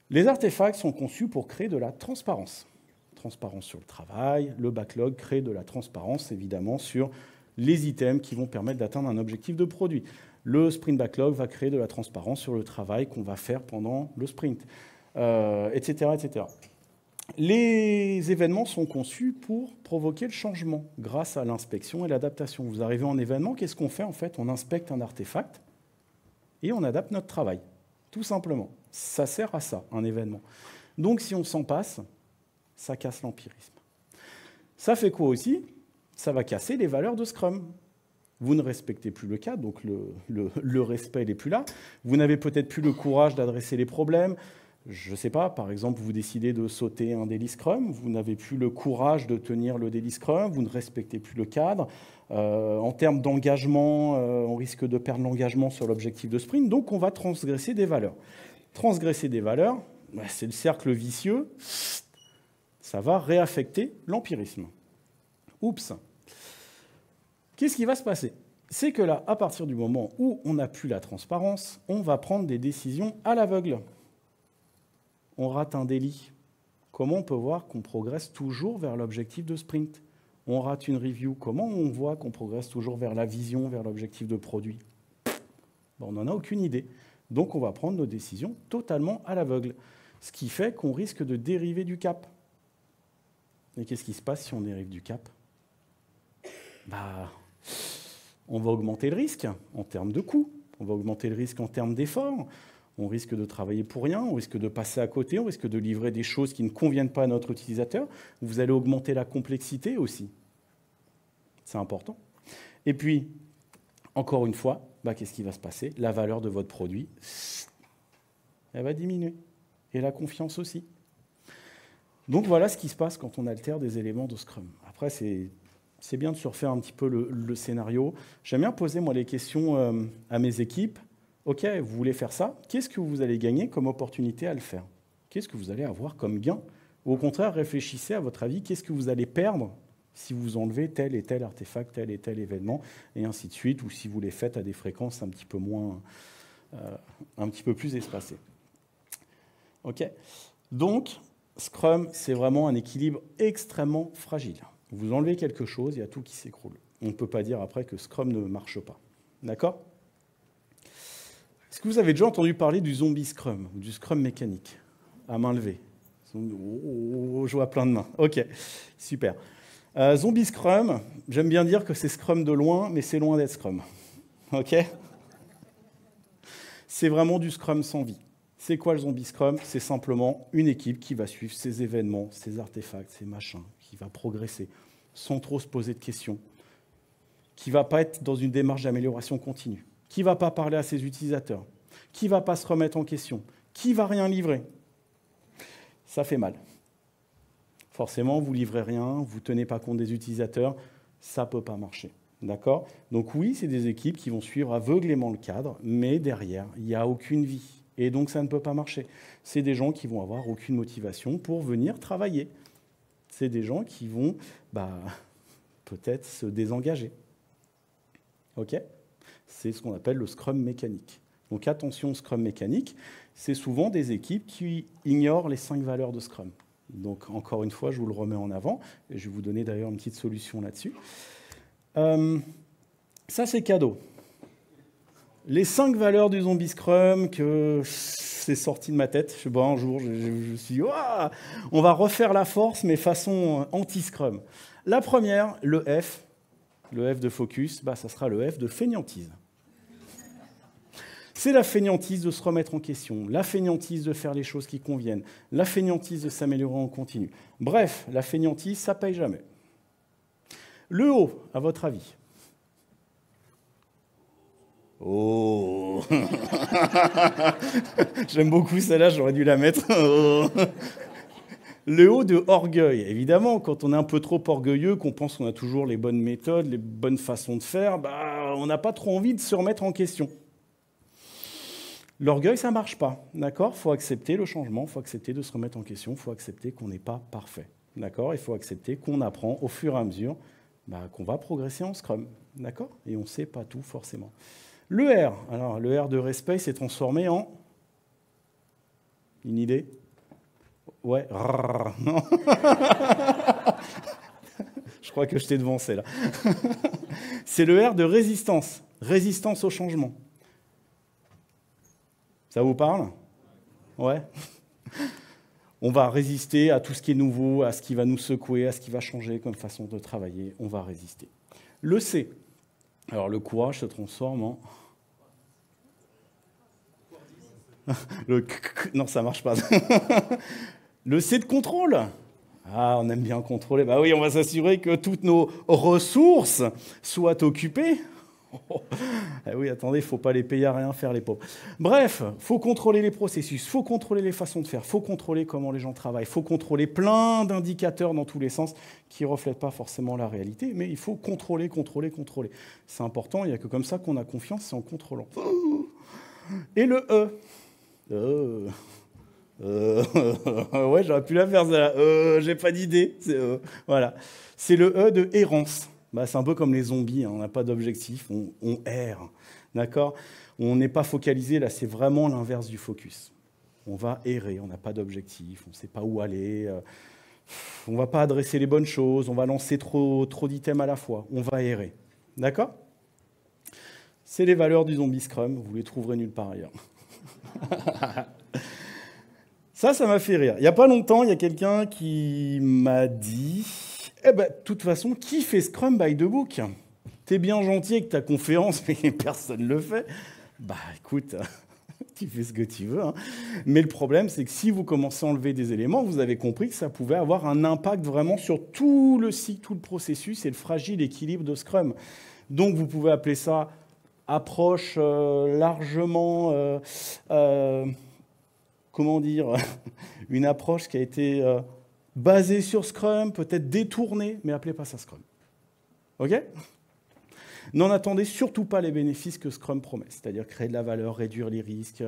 Les artefacts sont conçus pour créer de la transparence. Transparence sur le travail, le backlog crée de la transparence, évidemment, sur les items qui vont permettre d'atteindre un objectif de produit. Le sprint backlog va créer de la transparence sur le travail qu'on va faire pendant le sprint, etc., etc. Les événements sont conçus pour provoquer le changement grâce à l'inspection et l'adaptation. Vous arrivez en événement, qu'est-ce qu'on fait en fait? On inspecte un artefact et on adapte notre travail, tout simplement. Ça sert à ça, un événement. Donc si on s'en passe, ça casse l'empirisme. Ça fait quoi aussi? Ça va casser les valeurs de Scrum. Vous ne respectez plus le cadre, donc le respect n'est plus là. Vous n'avez peut-être plus le courage d'adresser les problèmes. Je ne sais pas, par exemple, vous décidez de sauter un daily Scrum, vous n'avez plus le courage de tenir le daily Scrum, vous ne respectez plus le cadre. En termes d'engagement, on risque de perdre l'engagement sur l'objectif de sprint, donc on va transgresser des valeurs. Transgresser des valeurs, c'est le cercle vicieux, ça va réaffecter l'empirisme. Oups! Qu'est-ce qui va se passer? C'est que là, à partir du moment où on n'a plus la transparence, on va prendre des décisions à l'aveugle. On rate un délit. Comment on peut voir qu'on progresse toujours vers l'objectif de sprint? On rate une review. Comment on voit qu'on progresse toujours vers la vision, vers l'objectif de produit? On n'en a aucune idée. Donc on va prendre nos décisions totalement à l'aveugle. Ce qui fait qu'on risque de dériver du cap. Et qu'est-ce qui se passe si on dérive du cap? On va augmenter le risque en termes de coûts. On va augmenter le risque en termes d'efforts. On risque de travailler pour rien, on risque de passer à côté, on risque de livrer des choses qui ne conviennent pas à notre utilisateur. Vous allez augmenter la complexité aussi. C'est important. Et puis, encore une fois, qu'est-ce qui va se passer? La valeur de votre produit, elle va diminuer. Et la confiance aussi. Donc voilà ce qui se passe quand on altère des éléments de Scrum. Après, c'est bien de se refaire un petit peu le scénario. J'aime bien poser, moi, les questions à mes équipes. OK, vous voulez faire ça, qu'est-ce que vous allez gagner comme opportunité à le faire? Qu'est-ce que vous allez avoir comme gain? Ou au contraire, réfléchissez à votre avis, qu'est-ce que vous allez perdre si vous enlevez tel et tel artefact, tel et tel événement, et ainsi de suite, ou si vous les faites à des fréquences un petit peu plus espacées. OK. Donc, Scrum, c'est vraiment un équilibre extrêmement fragile. Vous enlevez quelque chose, il y a tout qui s'écroule. On ne peut pas dire après que Scrum ne marche pas. D'accord? Est-ce que vous avez déjà entendu parler du zombie scrum, ou du scrum mécanique? À main levée. Oh, je vois plein de mains. Ok, super. Zombie scrum, j'aime bien dire que c'est scrum de loin, mais c'est loin d'être scrum. Ok? C'est vraiment du scrum sans vie. C'est quoi le zombie scrum? C'est simplement une équipe qui va suivre ses événements, ses artefacts, ses machins, qui va progresser sans trop se poser de questions, qui ne va pas être dans une démarche d'amélioration continue, qui ne va pas parler à ses utilisateurs, qui ne va pas se remettre en question, qui ne va rien livrer. Ça fait mal. Forcément, vous ne livrez rien, vous ne tenez pas compte des utilisateurs, ça ne peut pas marcher. D'accord? Donc oui, c'est des équipes qui vont suivre aveuglément le cadre, mais derrière, il n'y a aucune vie. Et donc, ça ne peut pas marcher. C'est des gens qui vont avoir aucune motivation pour venir travailler. C'est des gens qui vont peut-être se désengager. OK? C'est ce qu'on appelle le scrum mécanique. Donc attention au scrum mécanique, c'est souvent des équipes qui ignorent les 5 valeurs de scrum. Donc encore une fois, je vous le remets en avant, et je vais vous donner d'ailleurs une petite solution là-dessus. Ça, c'est cadeau. Les 5 valeurs du zombie scrum, que c'est sorti de ma tête. Je sais pas, un jour, je me suis dit, on va refaire la force, mais façon anti-scrum. La première, le F de focus, ça sera le F de fainéantise. C'est la fainéantise de se remettre en question, la fainéantise de faire les choses qui conviennent, la fainéantise de s'améliorer en continu. Bref, la fainéantise, ça paye jamais. Le O, à votre avis? Oh. J'aime beaucoup celle-là, j'aurais dû la mettre. Le O de orgueil. Évidemment, quand on est un peu trop orgueilleux, qu'on pense qu'on a toujours les bonnes méthodes, les bonnes façons de faire, on n'a pas trop envie de se remettre en question. L'orgueil, ça ne marche pas, d'accord? Il faut accepter le changement, il faut accepter de se remettre en question, il faut accepter qu'on n'est pas parfait, d'accord? Il faut accepter qu'on apprend au fur et à mesure qu'on va progresser en Scrum, d'accord? Et on ne sait pas tout forcément. Le R, alors le R de respect s'est transformé en... Une idée? Ouais, non. Je crois que je t'ai devancé là. C'est le R de résistance, résistance au changement. Ça vous parle? Ouais. On va résister à tout ce qui est nouveau, à ce qui va nous secouer, à ce qui va changer comme façon de travailler. On va résister. Le C. Alors le courage se transforme en... Non, ça marche pas. Le C de contrôle. Ah, on aime bien contrôler. Bah oui, on va s'assurer que toutes nos ressources soient occupées. Ah oui, attendez, il ne faut pas les payer à rien faire, les pauvres. Bref, il faut contrôler les processus, il faut contrôler les façons de faire, il faut contrôler comment les gens travaillent, il faut contrôler plein d'indicateurs dans tous les sens qui ne reflètent pas forcément la réalité, mais il faut contrôler, contrôler, contrôler. C'est important, il n'y a que comme ça qu'on a confiance, c'est en contrôlant. Et le E. Ouais, j'aurais pu la faire, ça. J'ai pas d'idée. Voilà. C'est le E de errance. C'est un peu comme les zombies, hein. On n'a pas d'objectif, on erre. D'accord? On n'est pas focalisé, là, c'est vraiment l'inverse du focus. On va errer, on n'a pas d'objectif, on ne sait pas où aller, on ne va pas adresser les bonnes choses, on va lancer trop d'items à la fois, on va errer. D'accord? C'est les valeurs du zombie Scrum, vous les trouverez nulle part ailleurs. Ça m'a fait rire. Il n'y a pas longtemps, il y a quelqu'un qui m'a dit... de toute façon, qui fait Scrum by the book? T'es bien gentil avec ta conférence, mais personne ne le fait. Écoute, tu fais ce que tu veux. Hein. Mais le problème, c'est que si vous commencez à enlever des éléments, vous avez compris que ça pouvait avoir un impact vraiment sur tout le cycle, tout le processus et le fragile équilibre de Scrum. Donc, vous pouvez appeler ça approche largement... comment dire? Une approche qui a été... basé sur Scrum, peut-être détourné, mais appelez pas ça Scrum. OK? N'en attendez surtout pas les bénéfices que Scrum promet, c'est-à-dire créer de la valeur, réduire les risques,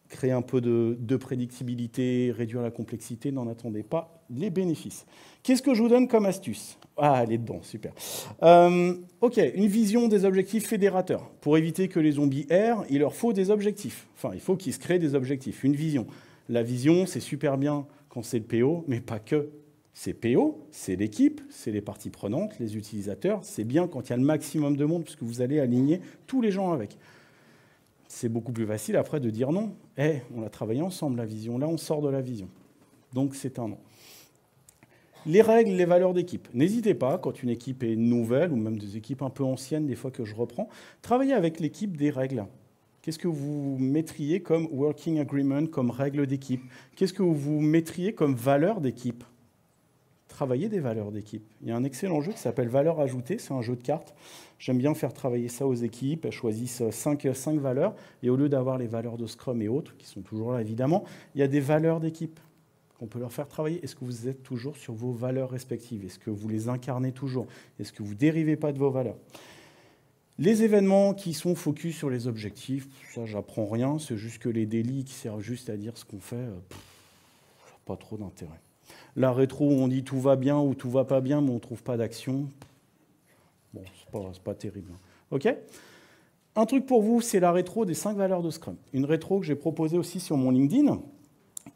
créer un peu de prédictibilité, réduire la complexité. N'en attendez pas les bénéfices. Qu'est-ce que je vous donne comme astuce? Ah, elle est dedans, super. OK, une vision des objectifs fédérateurs. Pour éviter que les zombies errent, il leur faut des objectifs. Enfin, il faut qu'ils se créent des objectifs, une vision. La vision, c'est super bien quand c'est le PO, mais pas que. C'est PO, c'est l'équipe, c'est les parties prenantes, les utilisateurs. C'est bien quand il y a le maximum de monde, puisque vous allez aligner tous les gens avec. c'est beaucoup plus facile après de dire non. On a travaillé ensemble la vision, là on sort de la vision. Donc c'est un non. Les règles, les valeurs d'équipe. N'hésitez pas, quand une équipe est nouvelle, ou même des équipes un peu anciennes, des fois que je reprends, travaillez avec l'équipe des règles. Qu'est-ce que vous mettriez comme working agreement, comme règle d'équipe? Qu'est-ce que vous mettriez comme valeur d'équipe? Travaillez des valeurs d'équipe. Il y a un excellent jeu qui s'appelle Valeurs ajoutées, c'est un jeu de cartes. J'aime bien faire travailler ça aux équipes, elles choisissent 5 valeurs, et au lieu d'avoir les valeurs de Scrum et autres, qui sont toujours là évidemment, il y a des valeurs d'équipe qu'on peut leur faire travailler. Est-ce que vous êtes toujours sur vos valeurs respectives? Est-ce que vous les incarnez toujours? Est-ce que vous ne dérivez pas de vos valeurs? Les événements qui sont focus sur les objectifs, ça j'apprends rien, c'est juste que les délits qui servent juste à dire ce qu'on fait, pas trop d'intérêt. La rétro, on dit tout va bien ou tout va pas bien, mais on ne trouve pas d'action. Bon, c'est pas terrible. OK? Un truc pour vous, c'est la rétro des 5 valeurs de Scrum. Une rétro que j'ai proposée aussi sur mon LinkedIn,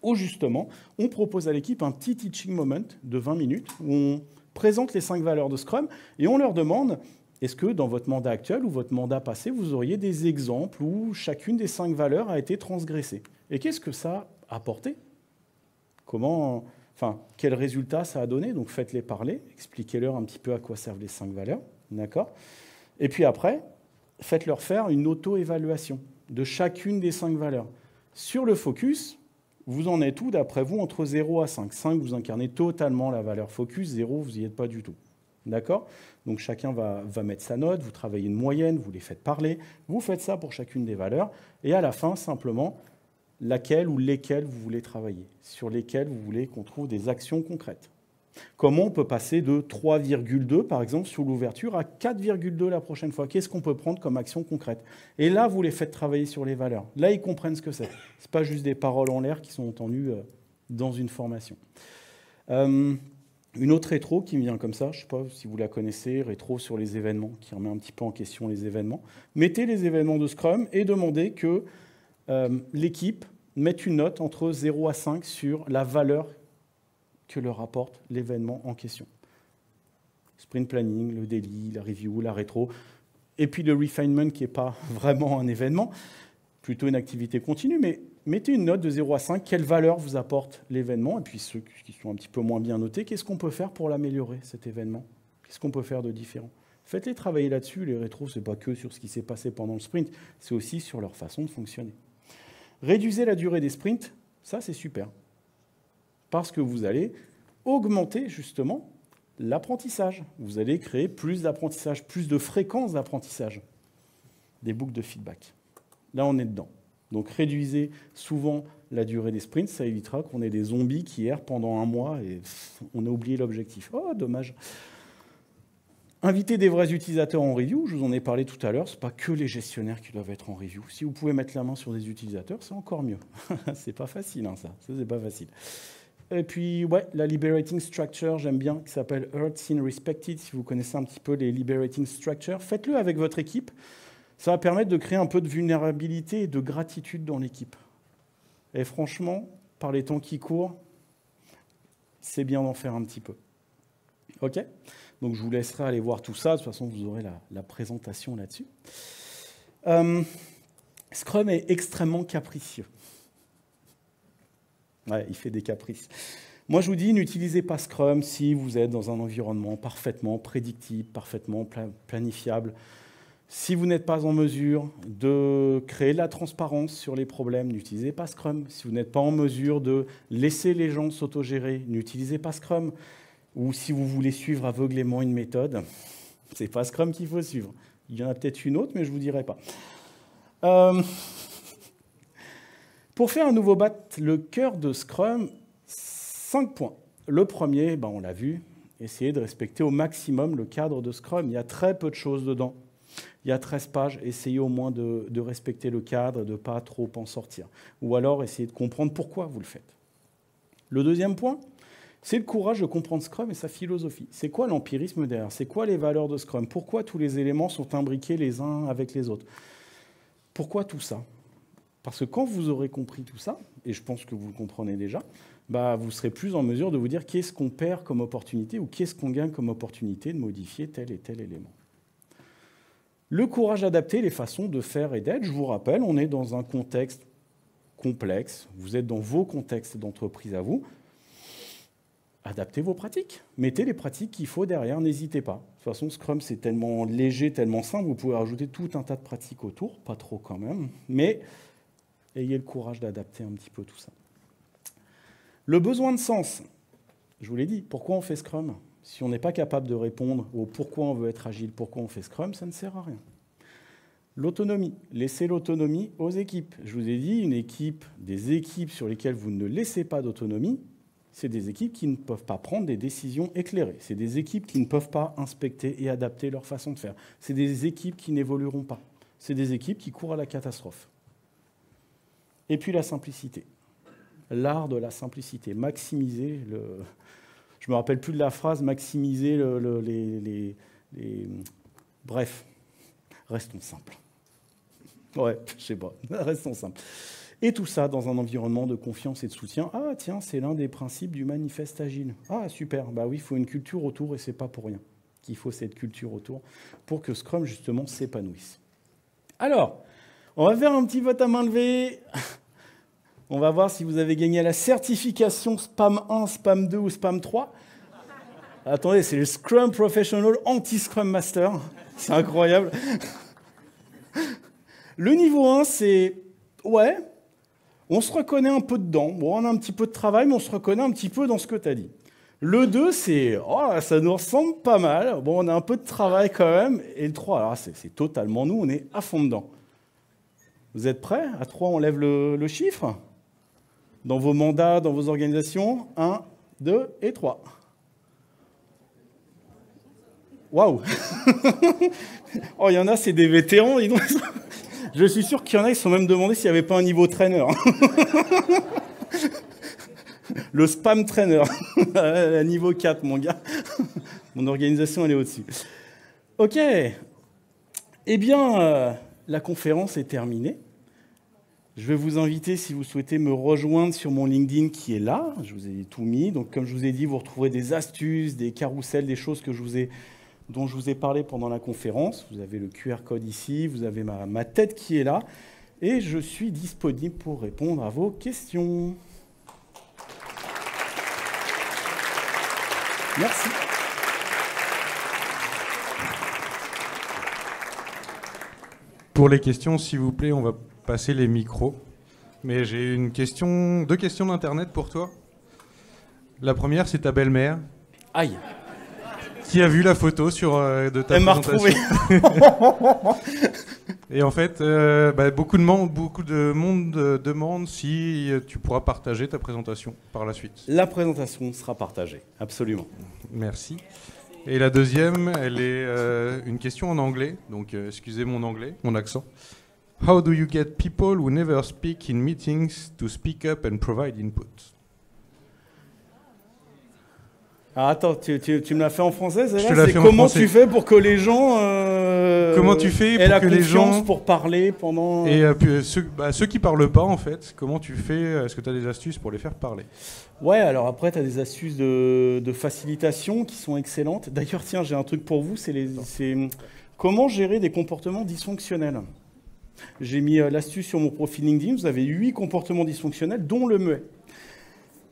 où justement, on propose à l'équipe un petit teaching moment de 20 minutes, où on présente les 5 valeurs de Scrum, et on leur demande, est-ce que dans votre mandat actuel ou votre mandat passé, vous auriez des exemples où chacune des 5 valeurs a été transgressée? Et qu'est-ce que ça a apporté? Quel résultat ça a donné? Donc faites-les parler, expliquez-leur un petit peu à quoi servent les 5 valeurs, d'accord? Et puis après, faites-leur faire une auto-évaluation de chacune des 5 valeurs. Sur le focus, vous en êtes où, d'après vous, entre 0 à 5? 5, vous incarnez totalement la valeur focus, 0, vous n'y êtes pas du tout. D'accord? Donc chacun va mettre sa note, vous travaillez une moyenne, vous les faites parler, vous faites ça pour chacune des valeurs, et à la fin, simplement, laquelle ou lesquelles vous voulez travailler, sur lesquelles vous voulez qu'on trouve des actions concrètes. Comment on peut passer de 3,2 par exemple sur l'ouverture à 4,2 la prochaine fois? Qu'est-ce qu'on peut prendre comme action concrète? Et là, vous les faites travailler sur les valeurs. Là, ils comprennent ce que c'est. Ce n'est pas juste des paroles en l'air qui sont entendues dans une formation. Une autre rétro qui me vient comme ça, je ne sais pas si vous la connaissez, rétro sur les événements, qui remet un petit peu en question les événements. Mettez les événements de Scrum et demandez que l'équipe mette une note entre 0 à 5 sur la valeur que leur apporte l'événement en question. Sprint planning, le daily, la review, la rétro, et puis le refinement qui n'est pas vraiment un événement, plutôt une activité continue, mais mettez une note de 0 à 5, quelle valeur vous apporte l'événement, et puis ceux qui sont un petit peu moins bien notés, qu'est-ce qu'on peut faire pour l'améliorer, cet événement? Qu'est-ce qu'on peut faire de différent? Faites-les travailler là-dessus, les rétros, ce n'est pas que sur ce qui s'est passé pendant le sprint, c'est aussi sur leur façon de fonctionner. Réduisez la durée des sprints, ça c'est super. Parce que vous allez augmenter justement l'apprentissage. Vous allez créer plus d'apprentissage, plus de fréquence d'apprentissage. Des boucles de feedback. Là, on est dedans. Donc réduisez souvent la durée des sprints, ça évitera qu'on ait des zombies qui errent pendant un mois et on a oublié l'objectif. Oh, dommage. Invitez des vrais utilisateurs en review, je vous en ai parlé tout à l'heure, ce n'est pas que les gestionnaires qui doivent être en review. Si vous pouvez mettre la main sur des utilisateurs, c'est encore mieux. C'est pas facile, hein, ça c'est pas facile. Et puis, ouais, la liberating structure, j'aime bien, qui s'appelle Heard, Seen, Respected. Si vous connaissez un petit peu les liberating structures, faites-le avec votre équipe. Ça va permettre de créer un peu de vulnérabilité et de gratitude dans l'équipe. Et franchement, par les temps qui courent, c'est bien d'en faire un petit peu. OK? Donc, je vous laisserai aller voir tout ça. De toute façon, vous aurez la présentation là-dessus. Scrum est extrêmement capricieux. Ouais, il fait des caprices. Moi, je vous dis, n'utilisez pas Scrum si vous êtes dans un environnement parfaitement prédictible, parfaitement planifiable. Si vous n'êtes pas en mesure de créer de la transparence sur les problèmes, n'utilisez pas Scrum. Si vous n'êtes pas en mesure de laisser les gens s'autogérer, n'utilisez pas Scrum. Ou si vous voulez suivre aveuglément une méthode, c'est pas Scrum qu'il faut suivre. Il y en a peut-être une autre, mais je ne vous dirai pas. Pour faire un nouveau BAT, le cœur de Scrum, 5 points. Le premier, on l'a vu, essayez de respecter au maximum le cadre de Scrum. Il y a très peu de choses dedans. Il y a 13 pages, essayez au moins de respecter le cadre, de ne pas trop en sortir. Ou alors, essayez de comprendre pourquoi vous le faites. Le deuxième point, c'est le courage de comprendre Scrum et sa philosophie. C'est quoi l'empirisme derrière? C'est quoi les valeurs de Scrum? Pourquoi tous les éléments sont imbriqués les uns avec les autres? Pourquoi tout ça? Parce que quand vous aurez compris tout ça, et je pense que vous le comprenez déjà, vous serez plus en mesure de vous dire qu'est-ce qu'on perd comme opportunité ou qu'est-ce qu'on gagne comme opportunité de modifier tel et tel élément. Le courage d'adapter les façons de faire et d'être. Je vous rappelle, on est dans un contexte complexe. Vous êtes dans vos contextes d'entreprise à vous. Adaptez vos pratiques. Mettez les pratiques qu'il faut derrière, n'hésitez pas. De toute façon, Scrum, c'est tellement léger, tellement simple, vous pouvez rajouter tout un tas de pratiques autour, pas trop quand même, mais ayez le courage d'adapter un petit peu tout ça. Le besoin de sens. Je vous l'ai dit, pourquoi on fait Scrum? Si on n'est pas capable de répondre au pourquoi on veut être agile, pourquoi on fait Scrum, ça ne sert à rien. L'autonomie. Laissez l'autonomie aux équipes. Je vous ai dit, des équipes sur lesquelles vous ne laissez pas d'autonomie, c'est des équipes qui ne peuvent pas prendre des décisions éclairées. C'est des équipes qui ne peuvent pas inspecter et adapter leur façon de faire. C'est des équipes qui n'évolueront pas. C'est des équipes qui courent à la catastrophe. Et puis la simplicité. L'art de la simplicité. Maximiser le... Je ne me rappelle plus de la phrase, maximiser Bref, restons simples. Ouais, je sais pas, restons simples. Et tout ça dans un environnement de confiance et de soutien. Ah tiens, c'est l'un des principes du manifeste agile. Ah super, bah oui, il faut une culture autour et c'est pas pour rien qu'il faut cette culture autour pour que Scrum justement s'épanouisse. Alors, on va faire un petit vote à main levée. On va voir si vous avez gagné la certification Spam 1, Spam 2 ou Spam 3. Attendez, c'est le Scrum Professional Anti-Scrum Master. C'est incroyable. Le niveau 1, c'est... Ouais, on se reconnaît un peu dedans. Bon, on a un petit peu de travail, mais on se reconnaît un petit peu dans ce que tu as dit. Le 2, c'est... Oh, ça nous ressemble pas mal. Bon, on a un peu de travail quand même. Et le 3, alors c'est totalement nous, on est à fond dedans. Vous êtes prêts? À 3, on lève le chiffre. Dans vos mandats, dans vos organisations. 1, 2 et 3. Waouh. Oh, il y en a, c'est des vétérans. Je suis sûr qu'il y en a qui se sont même demandé s'il n'y avait pas un niveau trainer. Le spam trainer. Niveau 4, mon gars. Mon organisation, elle est au-dessus. OK. Eh bien, la conférence est terminée. Je vais vous inviter, si vous souhaitez, me rejoindre sur mon LinkedIn qui est là. Je vous ai tout mis. Donc, comme je vous ai dit, vous retrouverez des astuces, des carousels, des choses dont je vous ai parlé pendant la conférence. Vous avez le QR code ici, vous avez ma tête qui est là. Et je suis disponible pour répondre à vos questions. Merci. Pour les questions, s'il vous plaît, on va passer les micros. Mais j'ai deux questions d'Internet pour toi. La première, c'est ta belle-mère. Aïe. Qui a vu la photo de ta présentation. Elle m'a retrouvé. Et en fait, beaucoup de monde demande si tu pourras partager ta présentation par la suite. La présentation sera partagée, absolument. Merci. Et la deuxième, elle est une question en anglais, donc excusez mon anglais, mon accent. How do you get people who never speak in meetings to speak up and provide input? Ah, attends, tu me l'as fait en français, je te l'ai fait en comment français. Tu fais pour que les gens comment tu fais aient la pour que les gens pour parler pendant... Et puis, ceux qui parlent pas, en fait, comment tu fais? Est-ce que tu as des astuces pour les faire parler? Ouais, alors après, tu as des astuces de facilitation qui sont excellentes. D'ailleurs, tiens, j'ai un truc pour vous, c'est comment gérer des comportements dysfonctionnels. J'ai mis l'astuce sur mon profil LinkedIn, vous avez 8 comportements dysfonctionnels, dont le muet.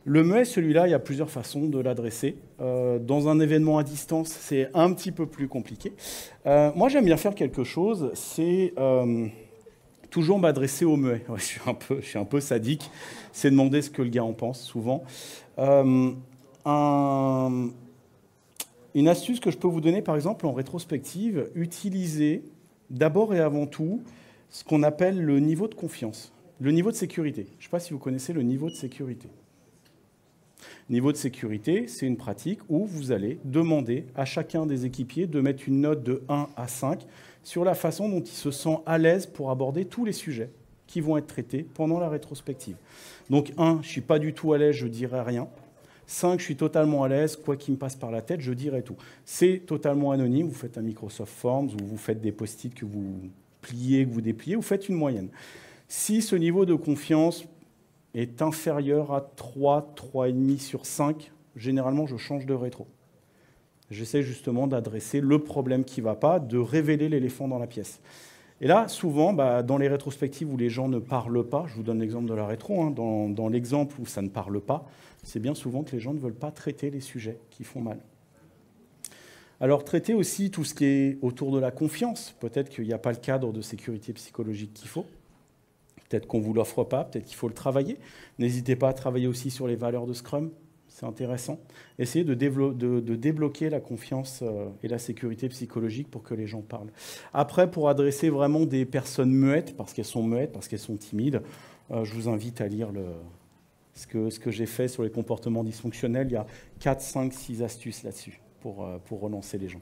Le muet, celui-là, il y a plusieurs façons de l'adresser. Dans un événement à distance, c'est un petit peu plus compliqué. Moi, j'aime bien faire quelque chose, c'est toujours m'adresser au muet. Ouais, je suis un peu sadique, c'est demander ce que le gars en pense, souvent. Une astuce que je peux vous donner, par exemple, en rétrospective, utilisez d'abord et avant tout ce qu'on appelle le niveau de confiance, le niveau de sécurité. Je ne sais pas si vous connaissez le niveau de sécurité. Niveau de sécurité, c'est une pratique où vous allez demander à chacun des équipiers de mettre une note de 1 à 5 sur la façon dont il se sent à l'aise pour aborder tous les sujets qui vont être traités pendant la rétrospective. Donc 1, je ne suis pas du tout à l'aise, je ne dirai rien. 5, je suis totalement à l'aise, quoi qu'il me passe par la tête, je dirai tout. C'est totalement anonyme, vous faites un Microsoft Forms ou vous faites des post-it que vous pliez, que vous dépliez, vous faites une moyenne. Si ce niveau de confiance est inférieur à 3, 3,5 sur 5, généralement, je change de rétro. J'essaie justement d'adresser le problème qui ne va pas, de révéler l'éléphant dans la pièce. Et là, souvent, dans les rétrospectives où les gens ne parlent pas, je vous donne l'exemple de la rétro, hein, dans l'exemple où ça ne parle pas, c'est bien souvent que les gens ne veulent pas traiter les sujets qui font mal. Alors, traiter aussi tout ce qui est autour de la confiance. Peut-être qu'il n'y a pas le cadre de sécurité psychologique qu'il faut. Peut-être qu'on ne vous l'offre pas, peut-être qu'il faut le travailler. N'hésitez pas à travailler aussi sur les valeurs de Scrum, c'est intéressant. Essayez de débloquer la confiance et la sécurité psychologique pour que les gens parlent. Après, pour adresser vraiment des personnes muettes, parce qu'elles sont timides, je vous invite à lire ce que j'ai fait sur les comportements dysfonctionnels. Il y a 4, 5, 6 astuces là-dessus pour relancer les gens.